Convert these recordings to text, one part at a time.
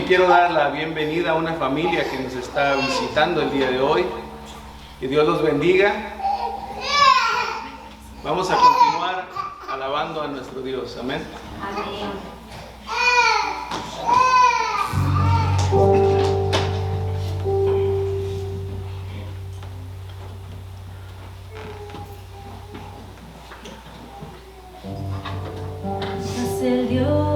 quiero dar la bienvenida a una familia que nos está visitando el día de hoy. Que Dios los bendiga. Vamos a continuar alabando a nuestro Dios. Amén. Amén. Es el Dios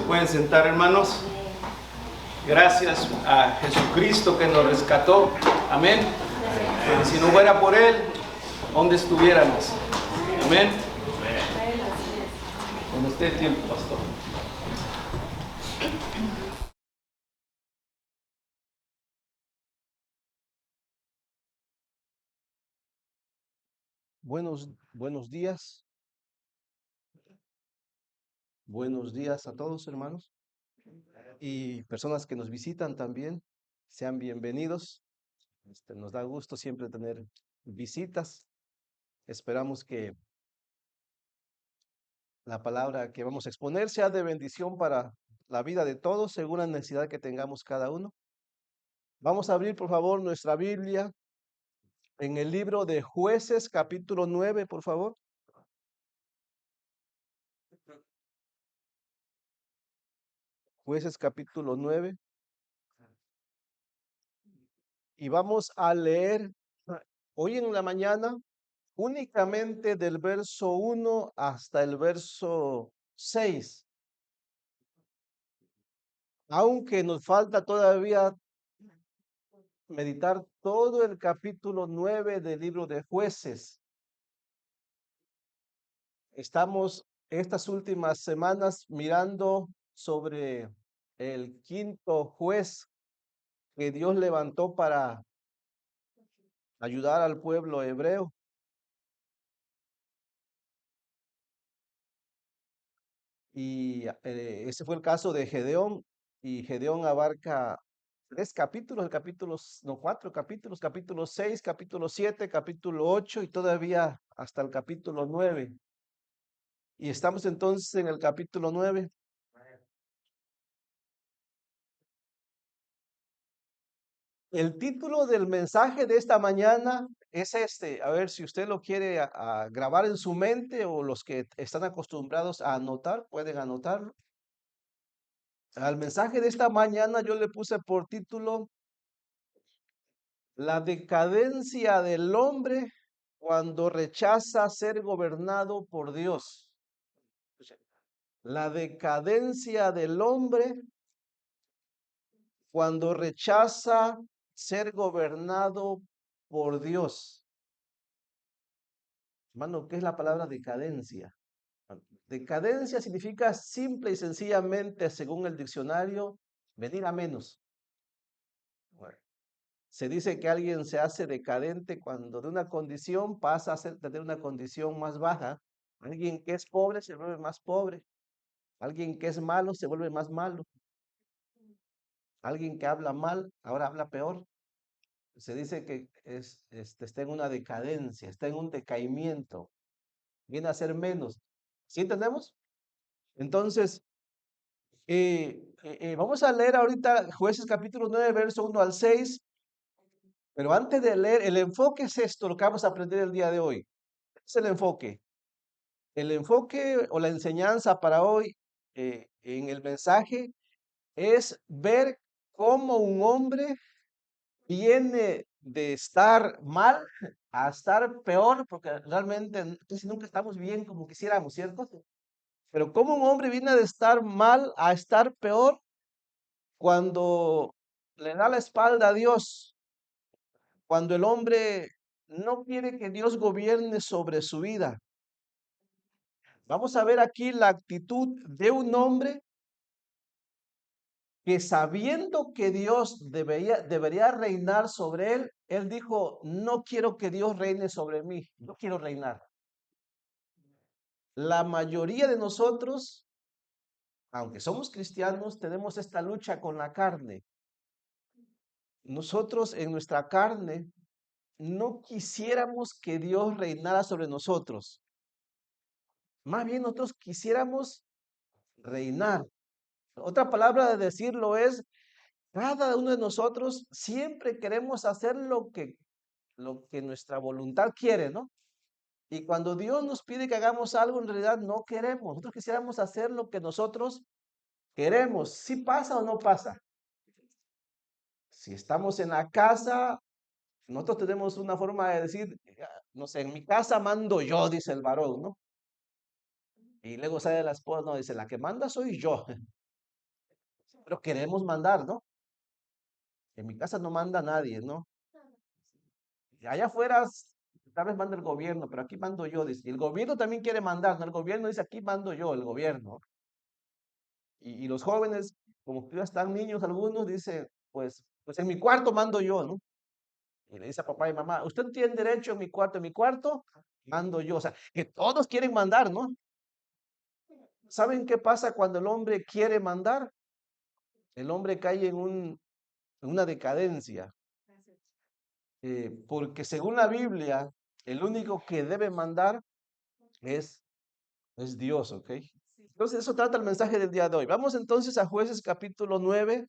pueden sentar, hermanos. Gracias a Jesucristo que nos rescató. Amén. Si no fuera por Él, ¿dónde estuviéramos? Amén. Cuando esté el tiempo, pastor. Buenos días. Buenos días a todos, hermanos. Y personas que nos visitan también. Sean bienvenidos. Nos da gusto siempre tener visitas. Esperamos que la palabra que vamos a exponer sea de bendición para la vida de todos, según la necesidad que tengamos cada uno. Vamos a abrir, por favor, nuestra Biblia en el libro de Jueces, capítulo 9, por favor. Jueces, capítulo 9. Y vamos a leer hoy en la mañana únicamente del verso 1 hasta el verso 6. Aunque nos falta todavía meditar todo el capítulo 9 del libro de Jueces. Estamos estas últimas semanas mirando sobre el quinto juez que Dios levantó para ayudar al pueblo hebreo. Y ese fue el caso de Gedeón. Y Gedeón abarca 3 capítulos, no, 4 capítulos, capítulo 6, capítulo 7, capítulo 8 y todavía hasta el capítulo 9. Y estamos entonces en el capítulo 9. El título del mensaje de esta mañana es este. A ver si usted lo quiere a grabar en su mente, o los que están acostumbrados a anotar, pueden anotarlo. Al mensaje de esta mañana yo le puse por título La decadencia del hombre cuando rechaza ser gobernado por Dios. La decadencia del hombre cuando rechaza ser gobernado por Dios. Hermano, ¿qué es la palabra decadencia? Decadencia significa simple y sencillamente, según el diccionario, venir a menos. Bueno, se dice que alguien se hace decadente cuando de una condición pasa a tener una condición más baja. Alguien que es pobre se vuelve más pobre. Alguien que es malo se vuelve más malo. Alguien que habla mal ahora habla peor. Se dice que está en una decadencia, está en un decaimiento. Viene a ser menos. ¿Sí entendemos? Entonces, vamos a leer ahorita Jueces capítulo 9, verso 1 al 6. Pero antes de leer, el enfoque es esto, lo que vamos a aprender el día de hoy. Es el enfoque. El enfoque o la enseñanza para hoy en el mensaje es ver cómo un hombre viene de estar mal a estar peor, porque realmente casi nunca estamos bien como quisiéramos, ¿cierto? Pero cómo un hombre viene de estar mal a estar peor cuando le da la espalda a Dios, cuando el hombre no quiere que Dios gobierne sobre su vida. Vamos a ver aquí la actitud de un hombre que, sabiendo que Dios debería reinar sobre él, él dijo: no quiero que Dios reine sobre mí, no quiero reinar. La mayoría de nosotros, aunque somos cristianos, tenemos esta lucha con la carne. Nosotros en nuestra carne no quisiéramos que Dios reinara sobre nosotros. Más bien nosotros quisiéramos reinar. Otra palabra de decirlo es, cada uno de nosotros siempre queremos hacer lo que nuestra voluntad quiere, ¿no? Y cuando Dios nos pide que hagamos algo, en realidad no queremos. Nosotros quisiéramos hacer lo que nosotros queremos. ¿Sí pasa o no pasa? Si estamos en la casa, nosotros tenemos una forma de decir, no sé, en mi casa mando yo, dice el varón, ¿no? Y luego sale la esposa, no, dice, la que manda soy yo. pero queremos mandar, ¿no? En mi casa no manda nadie, ¿no? Y allá afuera tal vez manda el gobierno, pero aquí mando yo, dice. Y el gobierno también quiere mandar, ¿no? El gobierno dice, aquí mando yo, el gobierno. Y los jóvenes, como que ya están niños algunos, dicen, pues en mi cuarto mando yo, ¿no? Y le dice a papá y mamá, usted tiene derecho en mi cuarto mando yo. O sea, que todos quieren mandar, ¿no? ¿Saben qué pasa cuando el hombre quiere mandar? El hombre cae en una decadencia. Porque según la Biblia, el único que debe mandar es, es Dios, ¿ok? Entonces eso trata el mensaje del día de hoy. Vamos entonces a Jueces capítulo 9,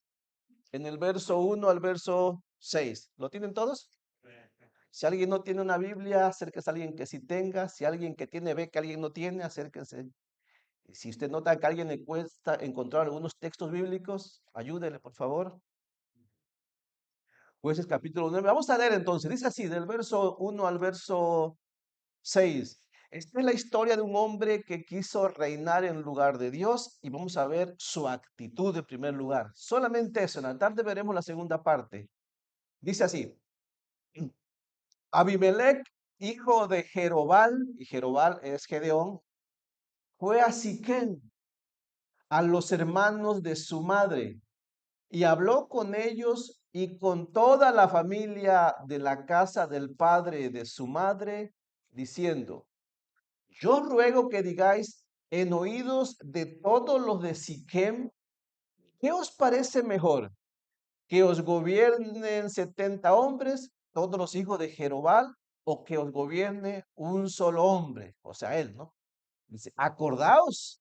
en el verso 1 al verso 6. ¿Lo tienen todos? Si alguien no tiene una Biblia, acérquese a alguien que sí tenga. Si alguien que tiene ve que alguien no tiene, acérquese. Y si usted nota que a alguien le cuesta encontrar algunos textos bíblicos, ayúdele, por favor. Jueces capítulo 9. Vamos a leer entonces. Dice así, del verso 1 al verso 6. Esta es la historia de un hombre que quiso reinar en lugar de Dios y vamos a ver su actitud en primer lugar. Solamente eso, en la tarde veremos la segunda parte. Dice así, Abimelech, hijo de Jerobal, y Jerobal es Gedeón, fue a Siquem, a los hermanos de su madre, y habló con ellos y con toda la familia de la casa del padre de su madre, diciendo, yo ruego que digáis en oídos de todos los de Siquem, ¿qué os parece mejor? ¿Que os gobiernen 70 hombres, todos los hijos de Jerobal, o que os gobierne un solo hombre? O sea, él, ¿no? Dice, acordaos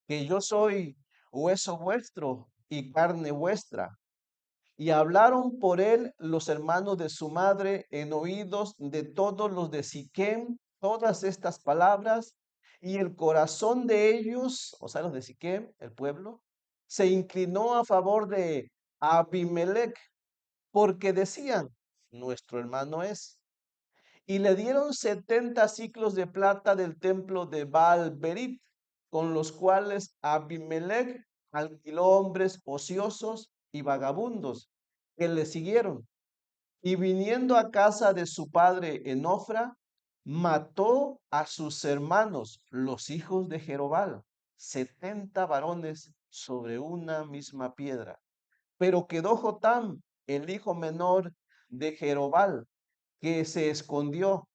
que yo soy hueso vuestro y carne vuestra. Y hablaron por él los hermanos de su madre en oídos de todos los de Siquem, todas estas palabras, y el corazón de ellos, o sea, los de Siquem, el pueblo, se inclinó a favor de Abimelech, porque decían, nuestro hermano es. Y le dieron 70 ciclos de plata del templo de Baal-Berit, con los cuales Abimelech alquiló hombres ociosos y vagabundos que le siguieron. Y viniendo a casa de su padre en Ofra, mató a sus hermanos, los hijos de Jerobal, 70 varones sobre una misma piedra. Pero quedó Jotam, el hijo menor de Jerobal, que se escondió.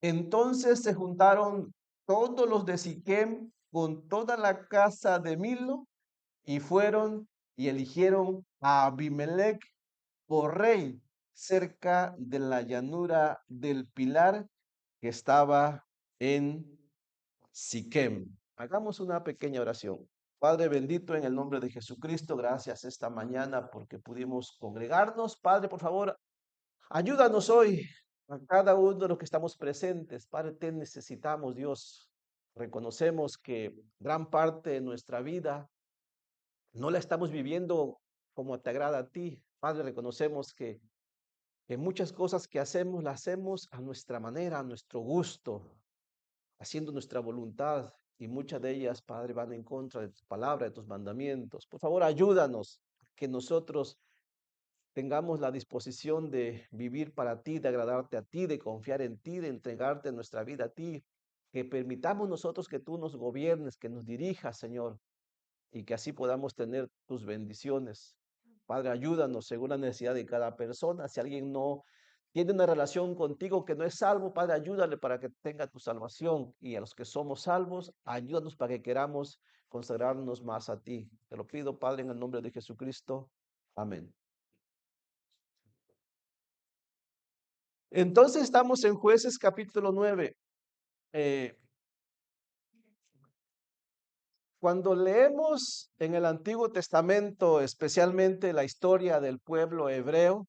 Entonces se juntaron todos los de Siquem con toda la casa de Milo y fueron y eligieron a Abimelech por rey cerca de la llanura del Pilar que estaba en Siquem. Hagamos una pequeña oración. Padre bendito, en el nombre de Jesucristo, gracias esta mañana porque pudimos congregarnos. Padre, por favor, ayúdanos hoy a cada uno de los que estamos presentes. Padre, te necesitamos, Dios. Reconocemos que gran parte de nuestra vida no la estamos viviendo como te agrada a ti. Padre, reconocemos que muchas cosas que hacemos, las hacemos a nuestra manera, a nuestro gusto, haciendo nuestra voluntad. Y muchas de ellas, Padre, van en contra de tu palabra, de tus mandamientos. Por favor, ayúdanos que nosotros tengamos la disposición de vivir para ti, de agradarte a ti, de confiar en ti, de entregarte nuestra vida a ti, que permitamos nosotros que tú nos gobiernes, que nos dirijas, Señor, y que así podamos tener tus bendiciones. Padre, ayúdanos según la necesidad de cada persona. Si alguien no tiene una relación contigo que no es salvo, Padre, ayúdale para que tenga tu salvación. Y a los que somos salvos, ayúdanos para que queramos consagrarnos más a ti. Te lo pido, Padre, en el nombre de Jesucristo. Amén. Entonces estamos en Jueces capítulo 9. Eh, Cuando leemos en el Antiguo Testamento, especialmente la historia del pueblo hebreo,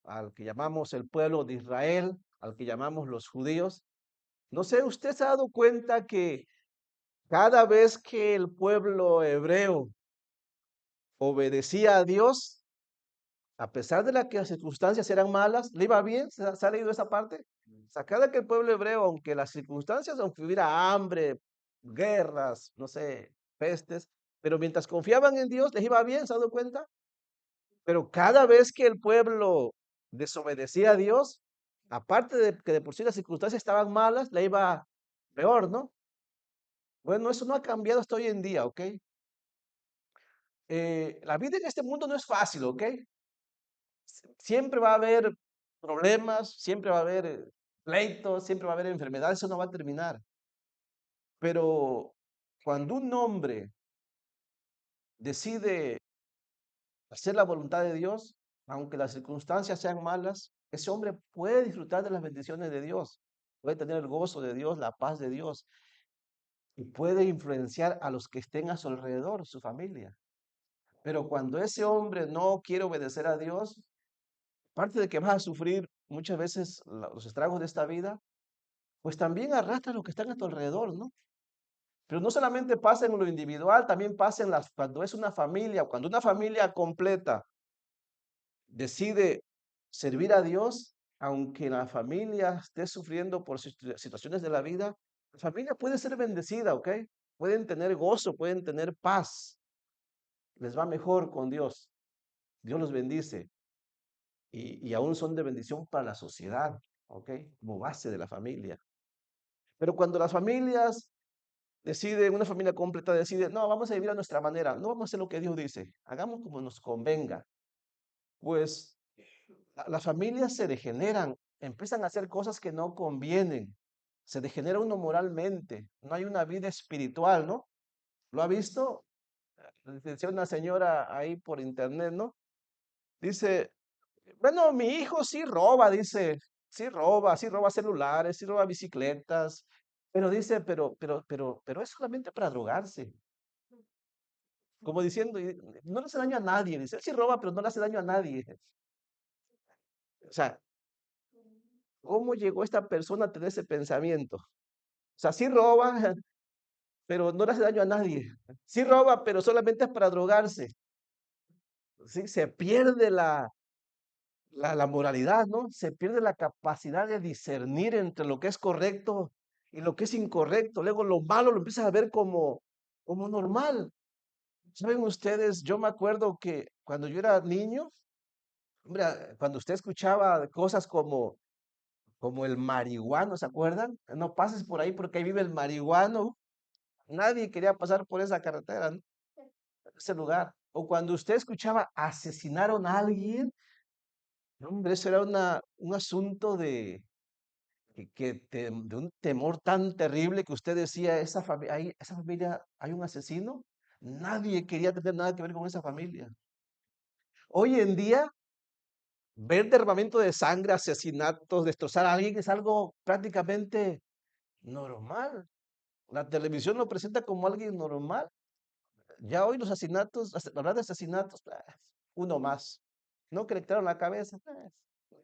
al que llamamos el pueblo de Israel, al que llamamos los judíos, no sé, ¿usted se ha dado cuenta que cada vez que el pueblo hebreo obedecía a Dios, a pesar de que las circunstancias eran malas, le iba bien? ¿Se ha leído esa parte? O sea, cada que el pueblo hebreo, aunque las circunstancias, aunque hubiera hambre, guerras, no sé, pestes, Pero mientras confiaban en Dios, les iba bien, ¿se han dado cuenta? Pero cada vez que el pueblo desobedecía a Dios, aparte de que de por sí las circunstancias estaban malas, le iba peor, ¿no? Bueno, eso no ha cambiado hasta hoy en día, ¿ok? La vida en este mundo no es fácil, ¿ok? Siempre va a haber problemas, siempre va a haber pleitos, siempre va a haber enfermedades, eso no va a terminar. Pero cuando un hombre decide hacer la voluntad de Dios, aunque las circunstancias sean malas, ese hombre puede disfrutar de las bendiciones de Dios, puede tener el gozo de Dios, la paz de Dios, y puede influenciar a los que estén a su alrededor, su familia. Pero cuando ese hombre no quiere obedecer a Dios, aparte de que vas a sufrir muchas veces los estragos de esta vida, pues también arrastra a los que están a tu alrededor, ¿no? Pero no solamente pasa en lo individual, también pasa en cuando es una familia, cuando una familia completa decide servir a Dios, aunque la familia esté sufriendo por situaciones de la vida, la familia puede ser bendecida, ¿ok? Pueden tener gozo, pueden tener paz, les va mejor con Dios. Dios los bendice y aún son de bendición para la sociedad, ¿ok? Como base de la familia. Pero cuando las familias deciden, una familia completa decide, no, vamos a vivir a nuestra manera, no vamos a hacer lo que Dios dice, hagamos como nos convenga, pues las familias se degeneran, empiezan a hacer cosas que no convienen, se degenera uno moralmente, no hay una vida espiritual, ¿no? ¿Lo ha visto? Decía una señora ahí por internet, ¿no? Dice, bueno, mi hijo sí roba, dice, sí roba celulares, sí roba bicicletas, pero dice, pero es solamente para drogarse. Como diciendo, no le hace daño a nadie, dice, él sí roba, pero no le hace daño a nadie. O sea, ¿cómo llegó esta persona a tener ese pensamiento? O sea, sí roba, pero no le hace daño a nadie. Sí roba, pero solamente es para drogarse. Sí, se pierde la moralidad, ¿no? Se pierde la capacidad de discernir entre lo que es correcto y lo que es incorrecto. Luego lo malo lo empiezas a ver como normal. ¿Saben ustedes? Yo me acuerdo que cuando yo era niño, hombre, cuando usted escuchaba cosas como el marihuano, ¿se acuerdan? No pases por ahí porque ahí vive el marihuano. Nadie quería pasar por esa carretera, ¿no? Ese lugar. O cuando usted escuchaba asesinaron a alguien, no, hombre, eso era un asunto de un temor tan terrible que usted decía, esa familia, hay un asesino. Nadie quería tener nada que ver con esa familia. Hoy en día, ver derramamiento de sangre, asesinatos, destrozar a alguien es algo prácticamente normal. La televisión lo presenta como alguien normal. Ya hoy los asesinatos, hablar de asesinatos, uno más. No que le quitaron la cabeza,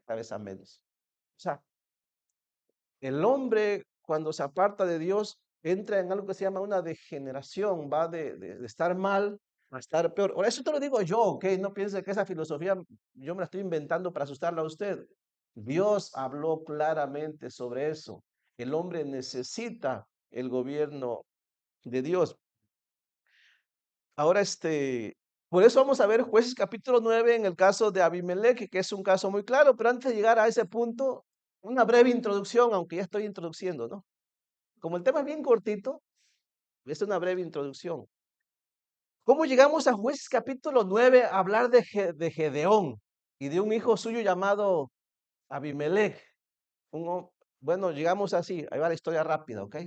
cabeza menos. O sea, el hombre cuando se aparta de Dios entra en algo que se llama una degeneración, va de estar mal a estar peor. Ahora, eso te lo digo yo, ¿ok? No piense que esa filosofía yo me la estoy inventando para asustarla a usted. Dios habló claramente sobre eso. El hombre necesita el gobierno de Dios. Ahora, por eso vamos a ver Jueces capítulo 9 en el caso de Abimelech, que es un caso muy claro, pero antes de llegar a ese punto, una breve introducción, aunque ya estoy introduciendo, ¿no? Como el tema es bien cortito, es una breve introducción. ¿Cómo llegamos a Jueces capítulo 9 a hablar de Gedeón y de un hijo suyo llamado Abimelech? Bueno, llegamos así, ahí va la historia rápida, ¿ok?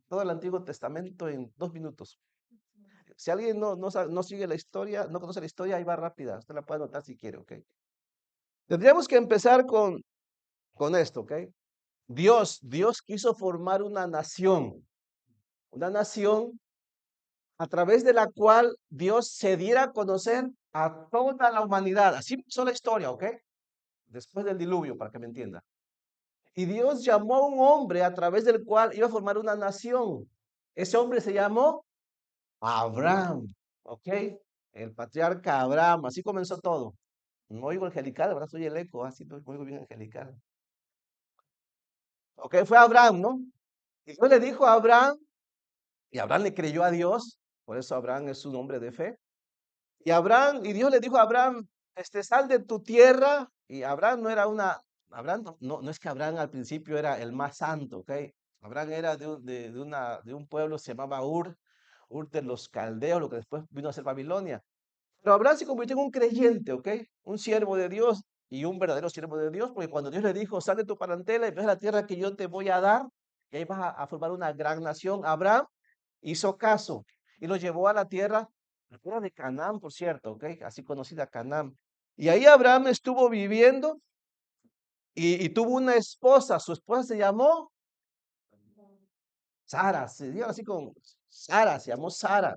Todo el Antiguo Testamento en 2 minutos. Si alguien no sigue la historia, no conoce la historia, ahí va rápida. Usted la puede anotar si quiere, ¿ok? Tendríamos que empezar con esto, ¿ok? Dios quiso formar una nación a través de la cual Dios se diera a conocer a toda la humanidad. Así empezó la historia, ¿ok? Después del diluvio, para que me entienda. Y Dios llamó a un hombre a través del cual iba a formar una nación. Ese hombre se llamó Abraham, ¿ok? El patriarca Abraham, así comenzó todo. No oigo angelical, ¿verdad? Soy el eco, así no oigo bien angelical. Ok, fue Abraham, ¿no? Y Dios le dijo a Abraham, y Abraham le creyó a Dios, Por eso Abraham es un hombre de fe. Y Dios le dijo a Abraham, sal de tu tierra. Y Abraham no era Abraham no es que Abraham al principio era el más santo, ¿ok? Abraham era de un pueblo que se llamaba Ur de los Caldeos, lo que después vino a ser Babilonia. Pero Abraham se convirtió en un creyente, ¿ok? Un siervo de Dios y un verdadero siervo de Dios, porque cuando Dios le dijo, sal de tu parentela y ve a la tierra que yo te voy a dar, y ahí vas a formar una gran nación, Abraham hizo caso y lo llevó a la tierra de Canaán, por cierto, ¿ok? Así conocida Canaán. Y ahí Abraham estuvo viviendo y tuvo una esposa, su esposa se llamó Sara, se dio así con Sara, se llamó Sara,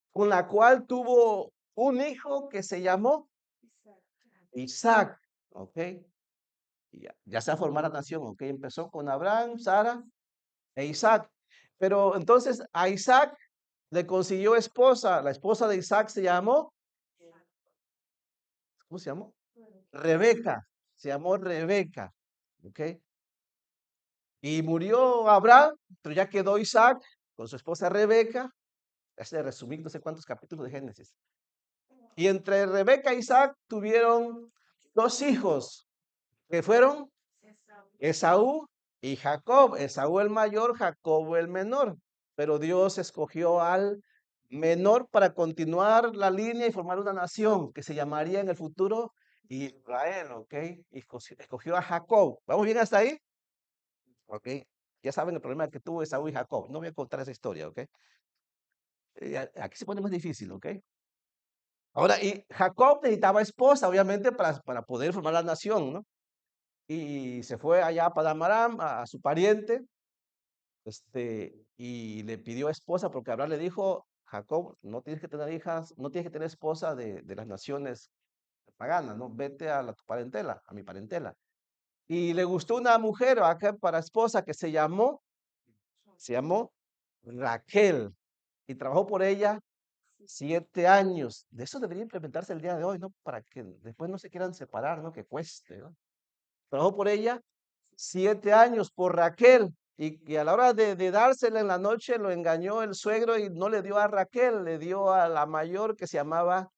con la cual tuvo un hijo que se llamó Isaac, ¿ok? Y ya se va a formar la nación, ¿ok? Empezó con Abraham, Sara e Isaac. Pero entonces a Isaac le consiguió esposa. La esposa de Isaac se llamó, ¿cómo se llamó? Rebeca. Se llamó Rebeca, ¿ok? Y murió Abraham, pero ya quedó Isaac con su esposa Rebeca. Hace resumir no sé cuántos capítulos de Génesis. Y entre Rebeca e Isaac tuvieron dos hijos, que fueron Esaú y Jacob. Esaú el mayor, Jacob el menor. Pero Dios escogió al menor para continuar la línea y formar una nación que se llamaría en el futuro Israel, ¿ok? Y escogió a Jacob. ¿Vamos bien hasta ahí? ¿Ok? Ya saben el problema que tuvo Esaú y Jacob. No voy a contar esa historia, ¿ok? Aquí se pone más difícil, ¿ok? Ahora, y Jacob necesitaba esposa, obviamente, para poder formar la nación, ¿no? Y se fue allá a Padamaram, a su pariente, y le pidió esposa porque Abraham le dijo, Jacob, no tienes que tener hijas, no tienes que tener esposa de las naciones paganas, ¿no? Vete tu parentela, a mi parentela. Y le gustó una mujer acá para esposa que se llamó Raquel, y trabajó por ella 7 años. De eso debería implementarse el día de hoy, ¿no? Para que después no se quieran separar, ¿no? Que cueste, ¿no? Trabajó por ella 7 años por Raquel. Y a la hora de dársela en la noche lo engañó el suegro y no le dio a Raquel, le dio a la mayor que se llamaba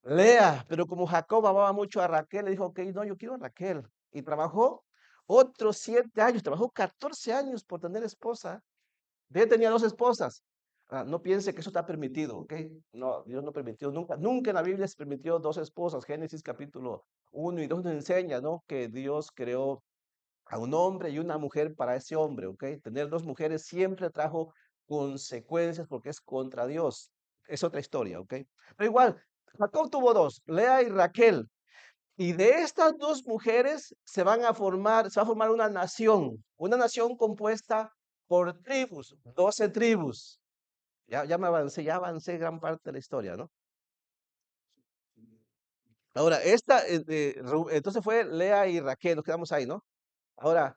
Lea. Pero como Jacob amaba mucho a Raquel, le dijo, ok, no, yo quiero a Raquel. Y trabajó otros 7 años, trabajó 14 años por tener esposa. Él tenía dos esposas. No piense que eso está permitido, ¿ok? No, Dios no permitió nunca. Nunca en la Biblia se permitió dos esposas. Génesis capítulo 1 y 2 nos enseña, ¿no? Que Dios creó a un hombre y una mujer para ese hombre, ¿ok? Tener dos mujeres siempre trajo consecuencias porque es contra Dios. Es otra historia, ¿ok? Pero igual, Jacob tuvo dos, Lea y Raquel. Y de estas dos mujeres se va a formar una nación compuesta por tribus, 12 tribus. Ya avancé gran parte de la historia, ¿no? Ahora, entonces fue Lea y Raquel, nos quedamos ahí, ¿no? Ahora,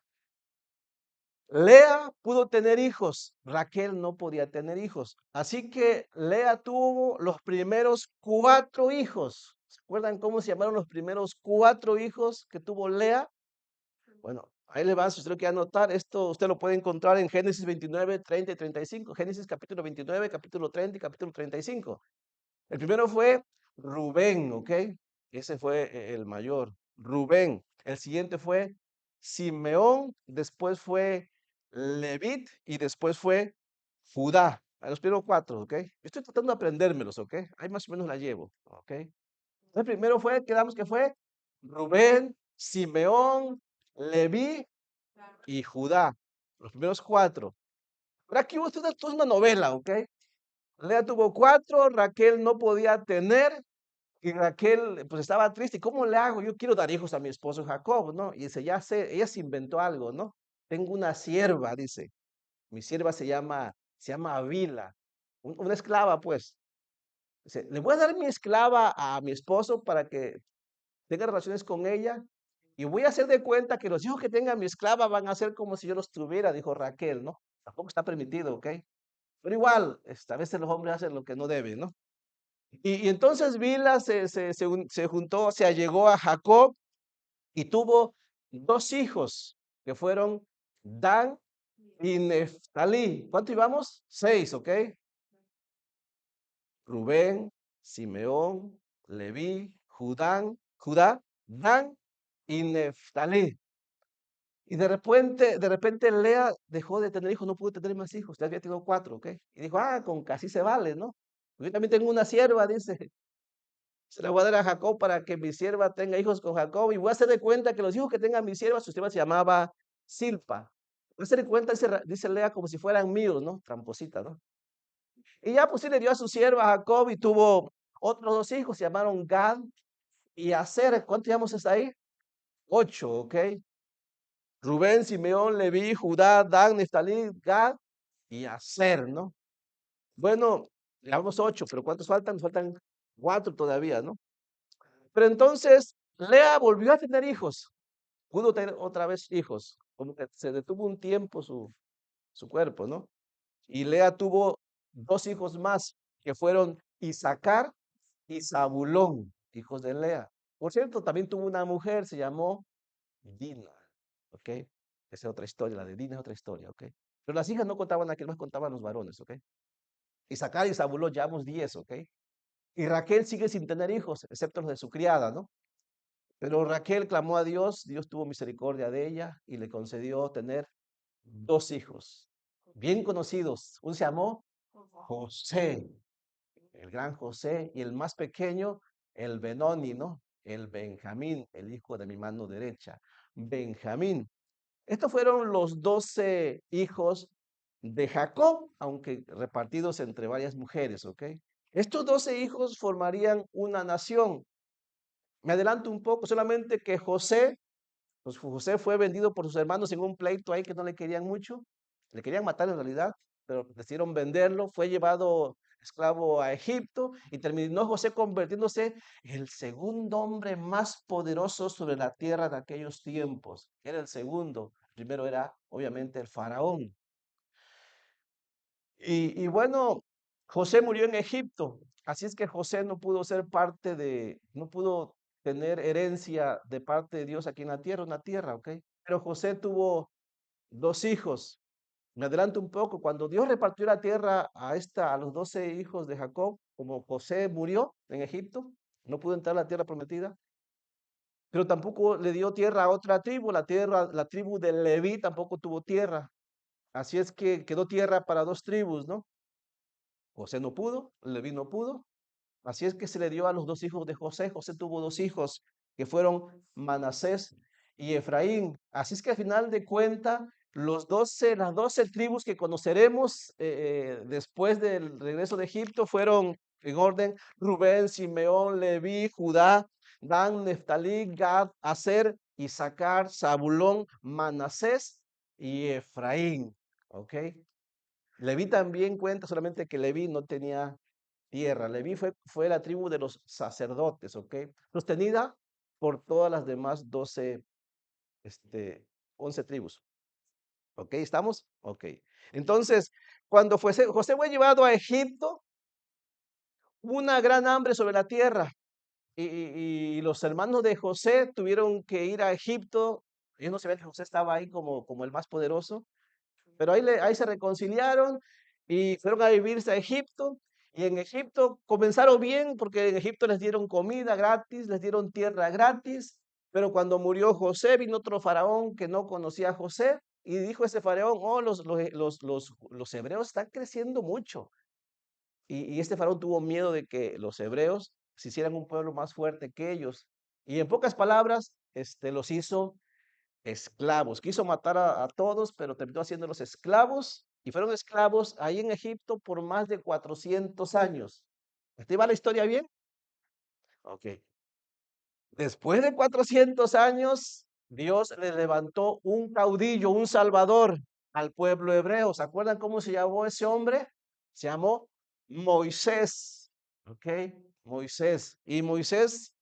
Lea pudo tener hijos, Raquel no podía tener hijos. Así que Lea tuvo los primeros 4 hijos. ¿Se acuerdan cómo se llamaron los primeros 4 hijos que tuvo Lea? Bueno, ahí le va, si usted lo quiere anotar, esto usted lo puede encontrar en Génesis 29, 30 y 35. Génesis capítulo 29, capítulo 30 y capítulo 35. El primero fue Rubén, ¿ok? Ese fue el mayor, Rubén. El siguiente fue Simeón, después fue Levit y después fue Judá. A los primeros 4, ¿ok? Estoy tratando de aprendérmelos, ¿ok? Ahí más o menos la llevo, ¿ok? El primero quedamos que fue Rubén, Simeón, Leví y Judá. Los primeros 4. Pero aquí esto es una novela, ¿ok? Lea tuvo 4, Raquel no podía tener, y Raquel pues estaba triste. ¿Cómo le hago? Yo quiero dar hijos a mi esposo Jacob, ¿no? Y dice, ya sé, ella se inventó algo, ¿no? Tengo una sierva, dice. Mi sierva se llama Avila, una esclava, pues. Dice, le voy a dar mi esclava a mi esposo para que tenga relaciones con ella y voy a hacer de cuenta que los hijos que tenga mi esclava van a ser como si yo los tuviera, dijo Raquel, ¿no? Tampoco está permitido, ¿ok? Pero igual, a veces los hombres hacen lo que no deben, ¿no? Y entonces Bila se juntó, se allegó a Jacob y tuvo 2 hijos que fueron Dan y Neftalí. ¿Cuánto íbamos? 6, ¿ok? Rubén, Simeón, Leví, Judá, Dan y Neftalí. Y de repente Lea dejó de tener hijos, no pudo tener más hijos, ya había tenido 4, ¿ok? Y dijo, con casi se vale, ¿no? Yo también tengo una sierva, dice, se la voy a dar a Jacob para que mi sierva tenga hijos con Jacob. Y voy a hacer de cuenta que los hijos que tenga mi sierva, su sierva se llamaba Silpa. Voy a hacer de cuenta, dice Lea, como si fueran míos, ¿no? Tramposita, ¿no? Y ya pues sí le dio a su sierva a Jacob y tuvo otros 2 hijos, se llamaron Gad y Aser. ¿Cuántos llamamos hasta ahí? 8, ¿ok? Rubén, Simeón, Leví, Judá, Dan, Neftalí, Gad y Aser, ¿no? Bueno, llevamos 8, pero ¿cuántos faltan? Nos faltan 4 todavía, ¿no? Pero entonces Lea volvió a tener hijos, pudo tener otra vez hijos, como que se detuvo un tiempo su cuerpo, ¿no? Y Lea tuvo 2 hijos más, que fueron Isaacar y Zabulón, hijos de Lea. Por cierto, también tuvo una mujer, se llamó Dina, ¿ok? Esa es otra historia, la de Dina es otra historia, ¿ok? Pero las hijas no contaban a quien más contaban los varones, ¿ok? Isaacar y Zabulón llevamos 10, ¿ok? Y Raquel sigue sin tener hijos, excepto los de su criada, ¿no? Pero Raquel clamó a Dios, Dios tuvo misericordia de ella y le concedió tener 2 hijos, bien conocidos. Uno se llamó José, el gran José, y el más pequeño, el Benoni, ¿no? El Benjamín, el hijo de mi mano derecha, Benjamín. Estos fueron los 12 hijos de Jacob, aunque repartidos entre varias mujeres, ¿ok? Estos 12 hijos formarían una nación. Me adelanto un poco, solamente que José, pues José fue vendido por sus hermanos en un pleito ahí que no le querían mucho, le querían matar en realidad, pero decidieron venderlo, fue llevado esclavo a Egipto y terminó José convirtiéndose en el segundo hombre más poderoso sobre la tierra de aquellos tiempos. Era el segundo, primero era obviamente el faraón. Y bueno, José murió en Egipto, así es que José no pudo ser no pudo tener herencia de parte de Dios aquí en la tierra, una tierra, ¿ok? Pero José tuvo 2 hijos. Me adelanto un poco, cuando Dios repartió la tierra a los 12 hijos de Jacob, como José murió en Egipto, no pudo entrar a la tierra prometida, pero tampoco le dio tierra a otra tribu, la tribu de Leví tampoco tuvo tierra. Así es que quedó tierra para 2 tribus, ¿no? José no pudo, Leví no pudo. Así es que se le dio a los 2 hijos de José. José tuvo 2 hijos que fueron Manasés y Efraín. Así es que al final de cuentas, las 12 tribus que conoceremos después del regreso de Egipto fueron en orden Rubén, Simeón, Leví, Judá, Dan, Neftalí, Gad, Aser, Isaacar, Zabulón, Manasés y Efraín. ¿Ok? Leví también cuenta, solamente que Leví no tenía tierra. Leví fue la tribu de los sacerdotes, ¿ok? Sostenida por todas las demás 11 tribus. ¿Ok? ¿Estamos? Ok. Entonces, cuando José fue llevado a Egipto, hubo una gran hambre sobre la tierra. Y los hermanos de José tuvieron que ir a Egipto. Ellos no sabían que José estaba ahí como el más poderoso. Pero ahí se reconciliaron y fueron a vivirse a Egipto. Y en Egipto comenzaron bien porque en Egipto les dieron comida gratis, les dieron tierra gratis. Pero cuando murió José, vino otro faraón que no conocía a José y dijo ese faraón, los hebreos están creciendo mucho. Y este faraón tuvo miedo de que los hebreos se hicieran un pueblo más fuerte que ellos. Y en pocas palabras, los hizo esclavos. Quiso matar a todos, pero terminó haciéndolos esclavos y fueron esclavos ahí en Egipto por más de 400 años. ¿Te va la historia bien? Ok. Después de 400 años, Dios le levantó un caudillo, un salvador al pueblo hebreo. ¿Se acuerdan cómo se llamó ese hombre? Se llamó Moisés. Ok, Moisés. Y Moisés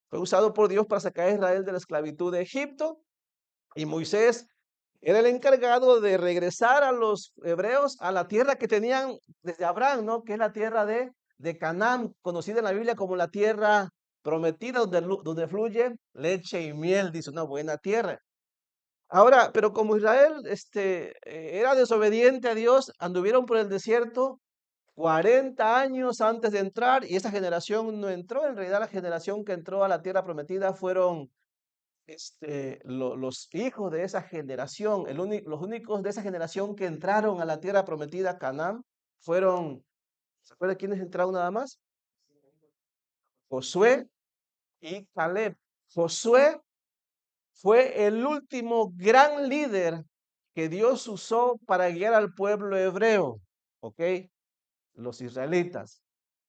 fue usado por Dios para sacar a Israel de la esclavitud de Egipto. Y Moisés era el encargado de regresar a los hebreos a la tierra que tenían desde Abraham, ¿no? Que es la tierra de Canaán, conocida en la Biblia como la tierra prometida, donde fluye leche y miel, dice, una buena tierra. Ahora, pero como Israel era desobediente a Dios, anduvieron por el desierto 40 años antes de entrar, y esa generación no entró. En realidad, la generación que entró a la tierra prometida fueron los hijos de esa generación. Los únicos de esa generación que entraron a la tierra prometida, Canaán, fueron, ¿se acuerdan quiénes entraron nada más? Josué y Caleb. Josué fue el último gran líder que Dios usó para guiar al pueblo hebreo, ¿ok? Los israelitas.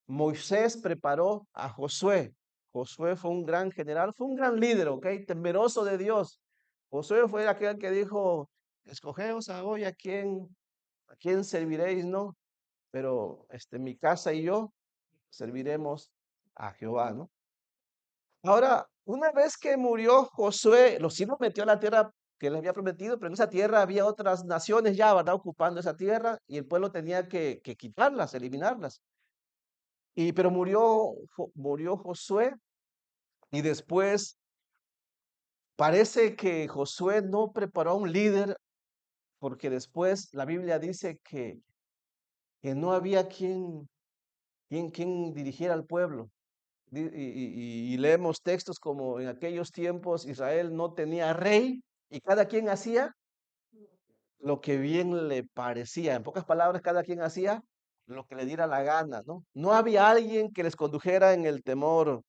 Moisés preparó a Josué. Josué fue un gran general, fue un gran líder, ¿ok? Temeroso de Dios. Josué fue aquel que dijo, escogeos a hoy a quién serviréis, ¿no? Pero mi casa y yo serviremos a Jehová, ¿no? Ahora, una vez que murió Josué, los hijos metió a la tierra que les había prometido, pero en esa tierra había otras naciones ya, ¿verdad? Ocupando esa tierra y el pueblo tenía que quitarlas, eliminarlas. Pero murió Josué y después parece que Josué no preparó a un líder porque después la Biblia dice que no había quien dirigiera al pueblo. Y leemos textos como en aquellos tiempos Israel no tenía rey y cada quien hacía lo que bien le parecía. En pocas palabras, cada quien hacía lo que le diera la gana, ¿no? No había alguien que les condujera en el temor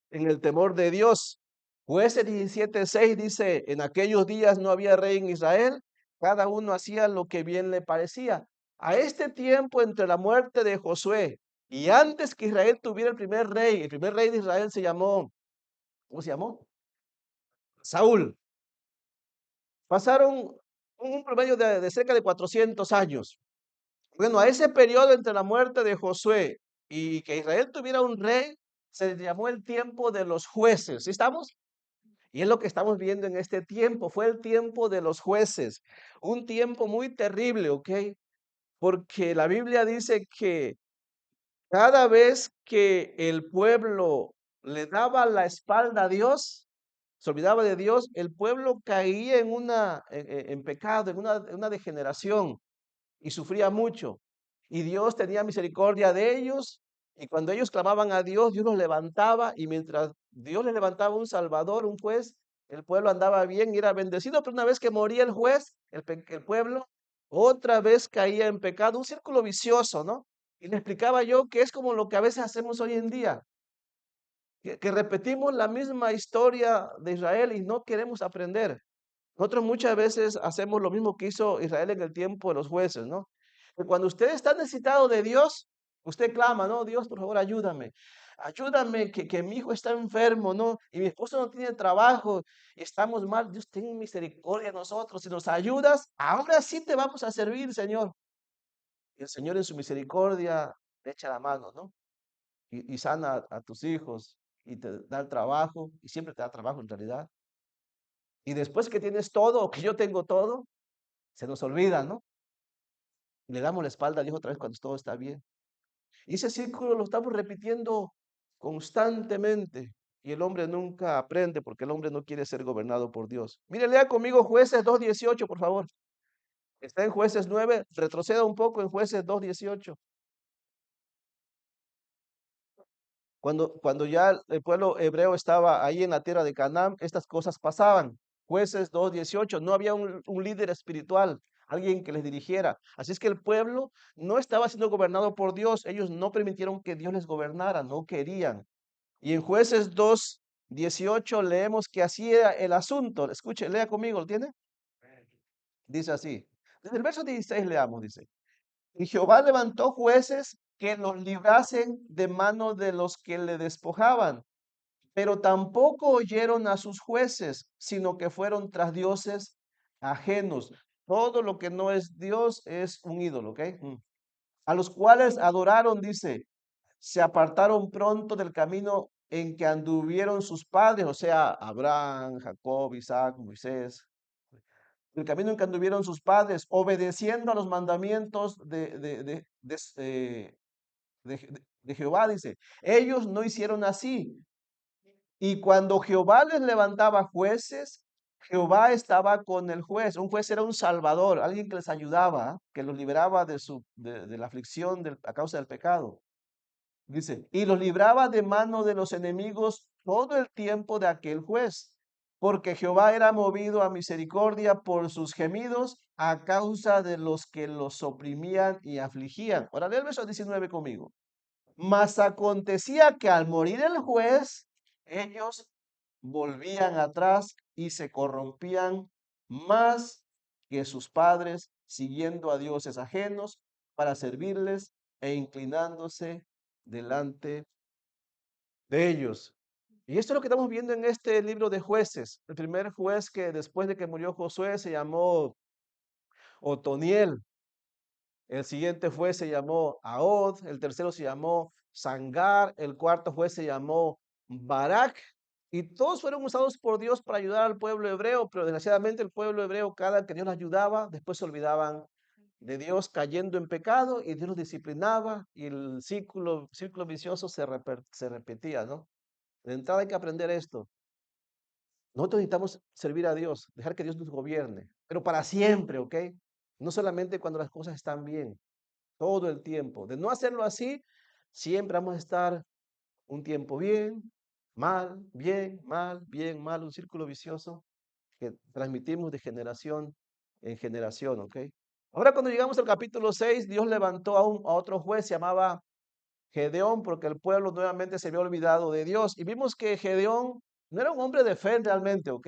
de Dios. Jueces 17:6 dice, en aquellos días no había rey en Israel, cada uno hacía lo que bien le parecía. A este tiempo, entre la muerte de Josué y antes que Israel tuviera el primer rey de Israel se llamó, ¿cómo se llamó? Saúl. Pasaron un promedio de cerca de 400 años. Bueno, a ese periodo entre la muerte de Josué y que Israel tuviera un rey, se le llamó el tiempo de los jueces. ¿Sí estamos? Y es lo que estamos viendo en este tiempo. Fue el tiempo de los jueces. Un tiempo muy terrible, ¿ok? Porque la Biblia dice que cada vez que el pueblo le daba la espalda a Dios, se olvidaba de Dios, el pueblo caía en pecado, en una degeneración y sufría mucho. Y Dios tenía misericordia de ellos. Y cuando ellos clamaban a Dios, Dios los levantaba. Y mientras Dios les levantaba un salvador, un juez, el pueblo andaba bien y era bendecido. Pero una vez que moría el juez, el pueblo otra vez caía en pecado. Un círculo vicioso, ¿no? Y le explicaba yo que es como lo que a veces hacemos hoy en día. Que repetimos la misma historia de Israel y no queremos aprender. Nosotros muchas veces hacemos lo mismo que hizo Israel en el tiempo de los jueces, ¿no? Que cuando usted está necesitado de Dios, usted clama, ¿no? Dios, por favor, ayúdame. Ayúdame que mi hijo está enfermo, ¿no? Y mi esposo no tiene trabajo y estamos mal. Dios, ten misericordia de nosotros. Si nos ayudas, ahora sí te vamos a servir, Señor. Y el Señor en su misericordia te echa la mano, ¿no? Y sana a tus hijos y te da el trabajo y siempre te da trabajo en realidad. Y después que tienes todo o que yo tengo todo, se nos olvida, ¿no? Y le damos la espalda a Dios otra vez cuando todo está bien. Y ese círculo lo estamos repitiendo constantemente. Y el hombre nunca aprende porque el hombre no quiere ser gobernado por Dios. Mire, lea conmigo Jueces 2:18, por favor. Está en Jueces 9, retroceda un poco en Jueces 2:18. Cuando ya el pueblo hebreo estaba ahí en la tierra de Canaán, estas cosas pasaban. Jueces 2:18, no había un líder espiritual, alguien que les dirigiera. Así es que el pueblo no estaba siendo gobernado por Dios. Ellos no permitieron que Dios les gobernara, no querían. Y en Jueces 2:18 leemos que así era el asunto. Escuche, lea conmigo, ¿lo tiene? Dice así. Desde el verso 16 leamos, dice. Y Jehová levantó jueces que los librasen de mano de los que le despojaban, pero tampoco oyeron a sus jueces, sino que fueron tras dioses ajenos. Todo lo que no es Dios es un ídolo, ¿ok? A los cuales adoraron, dice, se apartaron pronto del camino en que anduvieron sus padres, o sea, Abraham, Jacob, Isaac, Moisés, el camino en que anduvieron sus padres, obedeciendo a los mandamientos de Jehová, dice. Ellos no hicieron así. Y cuando Jehová les levantaba jueces, Jehová estaba con el juez. Un juez era un salvador, alguien que les ayudaba, que los liberaba de la aflicción a causa del pecado. Dice, y los libraba de mano de los enemigos todo el tiempo de aquel juez, porque Jehová era movido a misericordia por sus gemidos a causa de los que los oprimían y afligían. Ahora lee el verso 19 conmigo. Mas acontecía que al morir el juez, ellos volvían atrás y se corrompían más que sus padres, siguiendo a dioses ajenos para servirles e inclinándose delante de ellos. Y esto es lo que estamos viendo en este libro de jueces. El primer juez que después de que murió Josué se llamó Otoniel. El siguiente juez se llamó Ahod. El tercero se llamó Sangar. El cuarto juez se llamó Barak. Y todos fueron usados por Dios para ayudar al pueblo hebreo, pero desgraciadamente el pueblo hebreo, cada que Dios los ayudaba, después se olvidaban de Dios cayendo en pecado y Dios los disciplinaba y el círculo vicioso se repetía, ¿no? De entrada hay que aprender esto. Nosotros necesitamos servir a Dios, dejar que Dios nos gobierne, pero para siempre, ¿ok? No solamente cuando las cosas están bien, todo el tiempo. De no hacerlo así, siempre vamos a estar un tiempo bien, mal, un círculo vicioso que transmitimos de generación en generación, ¿ok? Ahora cuando llegamos al capítulo 6, Dios levantó a otro juez, se llamaba Gedeón, porque el pueblo nuevamente se había olvidado de Dios. Y vimos que Gedeón no era un hombre de fe realmente, ¿ok?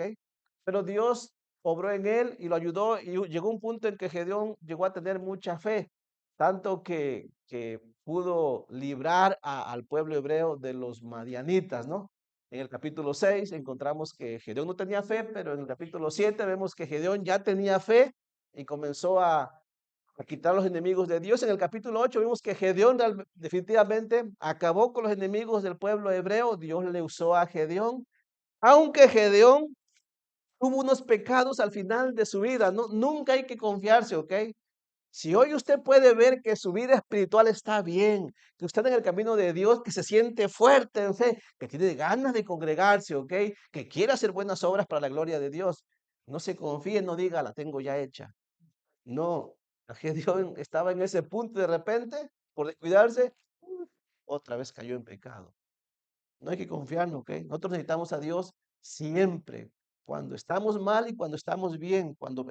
Pero Dios obró en él y lo ayudó y llegó un punto en que Gedeón llegó a tener mucha fe, tanto que pudo librar al pueblo hebreo de los madianitas, ¿no? En el capítulo 6 encontramos que Gedeón no tenía fe, pero en el capítulo 7 vemos que Gedeón ya tenía fe y comenzó a quitar los enemigos de Dios. En el capítulo 8 vimos que Gedeón definitivamente acabó con los enemigos del pueblo hebreo. Dios le usó a Gedeón, aunque Gedeón tuvo unos pecados al final de su vida. No, nunca hay que confiarse, ¿ok? Si hoy usted puede ver que su vida espiritual está bien, que usted en el camino de Dios, que se siente fuerte en fe, que tiene ganas de congregarse, ¿ok? Que quiere hacer buenas obras para la gloria de Dios, no se confíe, no diga, la tengo ya hecha. No, Gedeón estaba en ese punto y de repente, por descuidarse, otra vez cayó en pecado. No hay que confiarnos, ¿ok? Nosotros necesitamos a Dios siempre, cuando estamos mal y cuando estamos bien, cuando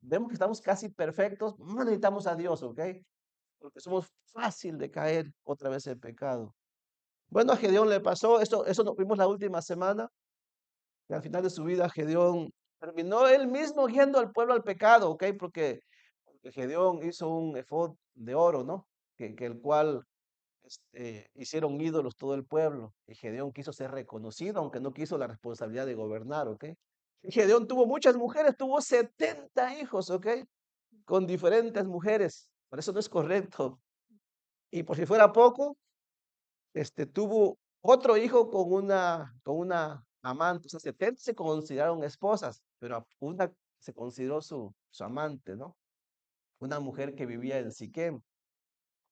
vemos que estamos casi perfectos, no necesitamos a Dios, ¿ok? Porque somos fácil de caer otra vez en pecado. Bueno, a Gedeón le pasó, eso nos vimos la última semana, que al final de su vida Gedeón terminó él mismo guiando al pueblo al pecado, ¿ok? Porque Gedeón hizo un efod de oro, ¿no? Que el cual hicieron ídolos todo el pueblo. Y Gedeón quiso ser reconocido, aunque no quiso la responsabilidad de gobernar, ¿ok? Y Gedeón tuvo muchas mujeres, tuvo 70 hijos, ¿ok? Con diferentes mujeres. Por eso no es correcto. Y por si fuera poco, tuvo otro hijo con una amante. O sea, 70 se consideraron esposas, pero una se consideró su amante, ¿no? Una mujer que vivía en Siquem.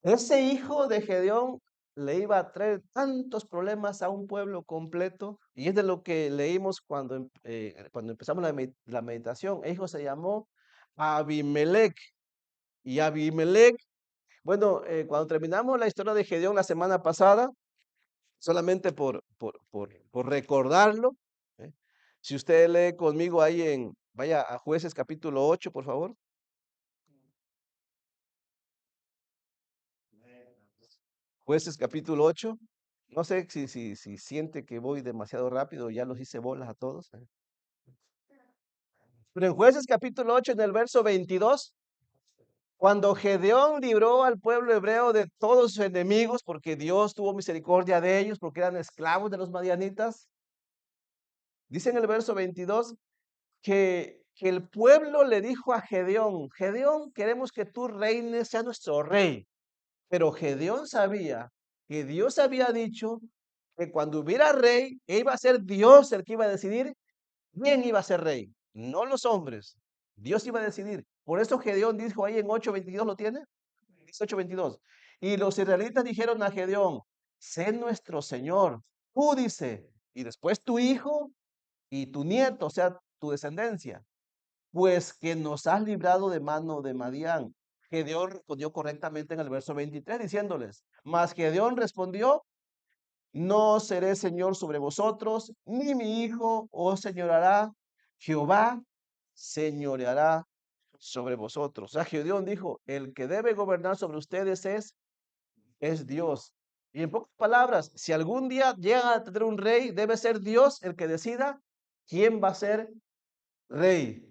Ese hijo de Gedeón le iba a traer tantos problemas a un pueblo completo, y es de lo que leímos cuando empezamos la meditación. El hijo se llamó Abimelech, y Abimelech, bueno, cuando terminamos la historia de Gedeón la semana pasada, solamente por recordarlo, ¿eh? Si usted lee conmigo ahí vaya a Jueces capítulo 8, por favor. Jueces capítulo 8. No sé si siente que voy demasiado rápido, ya los hice bolas a todos. Pero en Jueces capítulo 8, en el verso 22, cuando Gedeón libró al pueblo hebreo de todos sus enemigos, porque Dios tuvo misericordia de ellos, porque eran esclavos de los madianitas, dice en el verso 22 que el pueblo le dijo a Gedeón, Gedeón, queremos que tú reines, sea nuestro rey. Pero Gedeón sabía que Dios había dicho que cuando hubiera rey, iba a ser Dios el que iba a decidir quién iba a ser rey, no los hombres. Dios iba a decidir. Por eso Gedeón dijo ahí en 8:22, ¿lo tiene? Dice 8:22. Y los israelitas dijeron a Gedeón, sé nuestro Señor. Tú dice, y después tu hijo y tu nieto, o sea, tu descendencia, pues que nos has librado de mano de Madián. Gedeón respondió correctamente en el verso 23 diciéndoles, mas Gedeón respondió, no seré señor sobre vosotros, ni mi hijo os señorará. Jehová señoreará sobre vosotros. O sea, Gedeón dijo, el que debe gobernar sobre ustedes es Dios. Y en pocas palabras, si algún día llegan a tener un rey, debe ser Dios el que decida quién va a ser rey.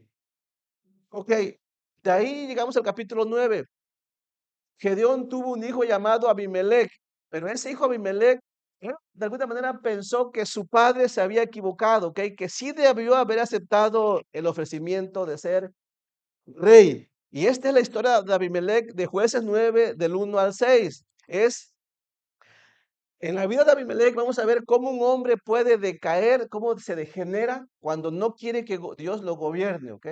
Ok, de ahí llegamos al capítulo 9. Gedeón tuvo un hijo llamado Abimelech, pero ese hijo Abimelech, de alguna manera pensó que su padre se había equivocado, ¿ok? Que sí debió haber aceptado el ofrecimiento de ser rey. Y esta es la historia de Abimelech de Jueces 9, del 1 al 6. En la vida de Abimelech vamos a ver cómo un hombre puede decaer, cómo se degenera cuando no quiere que Dios lo gobierne, ¿ok?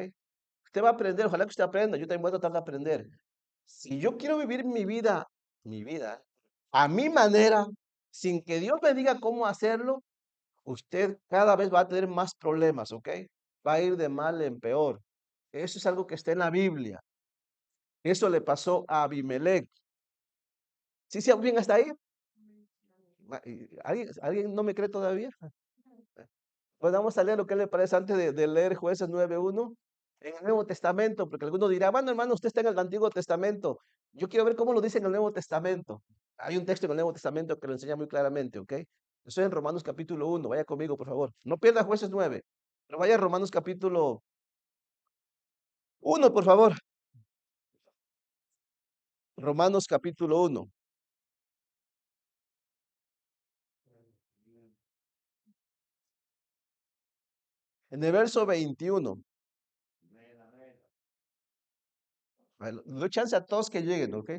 Usted va a aprender, ojalá que usted aprenda, yo también voy a tratar de aprender. Si yo quiero vivir mi vida, a mi manera, sin que Dios me diga cómo hacerlo, usted cada vez va a tener más problemas, ¿ok? Va a ir de mal en peor. Eso es algo que está en la Biblia. Eso le pasó a Abimelech. ¿Sí, sí, bien hasta ahí? ¿Alguien no me cree todavía? Pues vamos a leer lo que le parece antes de leer Jueces 9:1 en el Nuevo Testamento, porque alguno dirá, bueno, hermano, usted está en el Antiguo Testamento. Yo quiero ver cómo lo dice en el Nuevo Testamento. Hay un texto en el Nuevo Testamento que lo enseña muy claramente, ¿ok? Estoy en Romanos capítulo 1. Vaya conmigo, por favor. No pierda Jueces 9, pero vaya a Romanos capítulo 1, por favor. Romanos capítulo 1. En el verso 21. Le doy chance a todos que lleguen, ¿ok?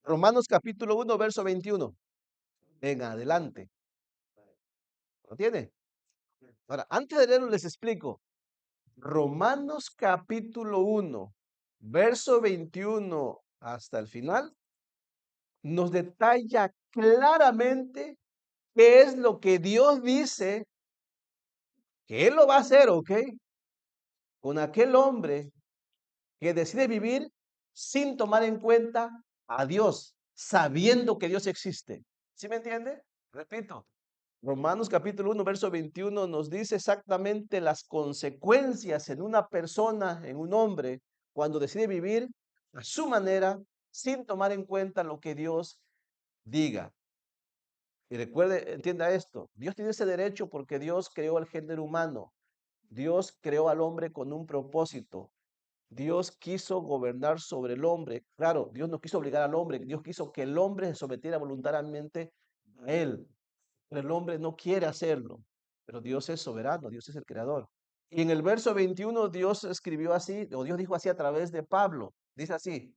Romanos capítulo 1, verso 21. En adelante. ¿Lo tiene? Ahora, antes de leerlo, les explico. Romanos capítulo 1, verso 21 hasta el final, nos detalla claramente qué es lo que Dios dice que Él lo va a hacer, ¿ok? Con aquel hombre que decide vivir sin tomar en cuenta a Dios, sabiendo que Dios existe. ¿Sí me entiende? Repito, Romanos capítulo 1, verso 21 nos dice exactamente las consecuencias en una persona, en un hombre, cuando decide vivir a su manera, sin tomar en cuenta lo que Dios diga. Y recuerde, entienda esto, Dios tiene ese derecho porque Dios creó al género humano. Dios creó al hombre con un propósito. Dios quiso gobernar sobre el hombre. Claro, Dios no quiso obligar al hombre, Dios quiso que el hombre se sometiera voluntariamente a Él. Pero el hombre no quiere hacerlo. Pero Dios es soberano, Dios es el creador. Y en el verso 21 Dios escribió así, o Dios dijo así a través de Pablo. Dice así,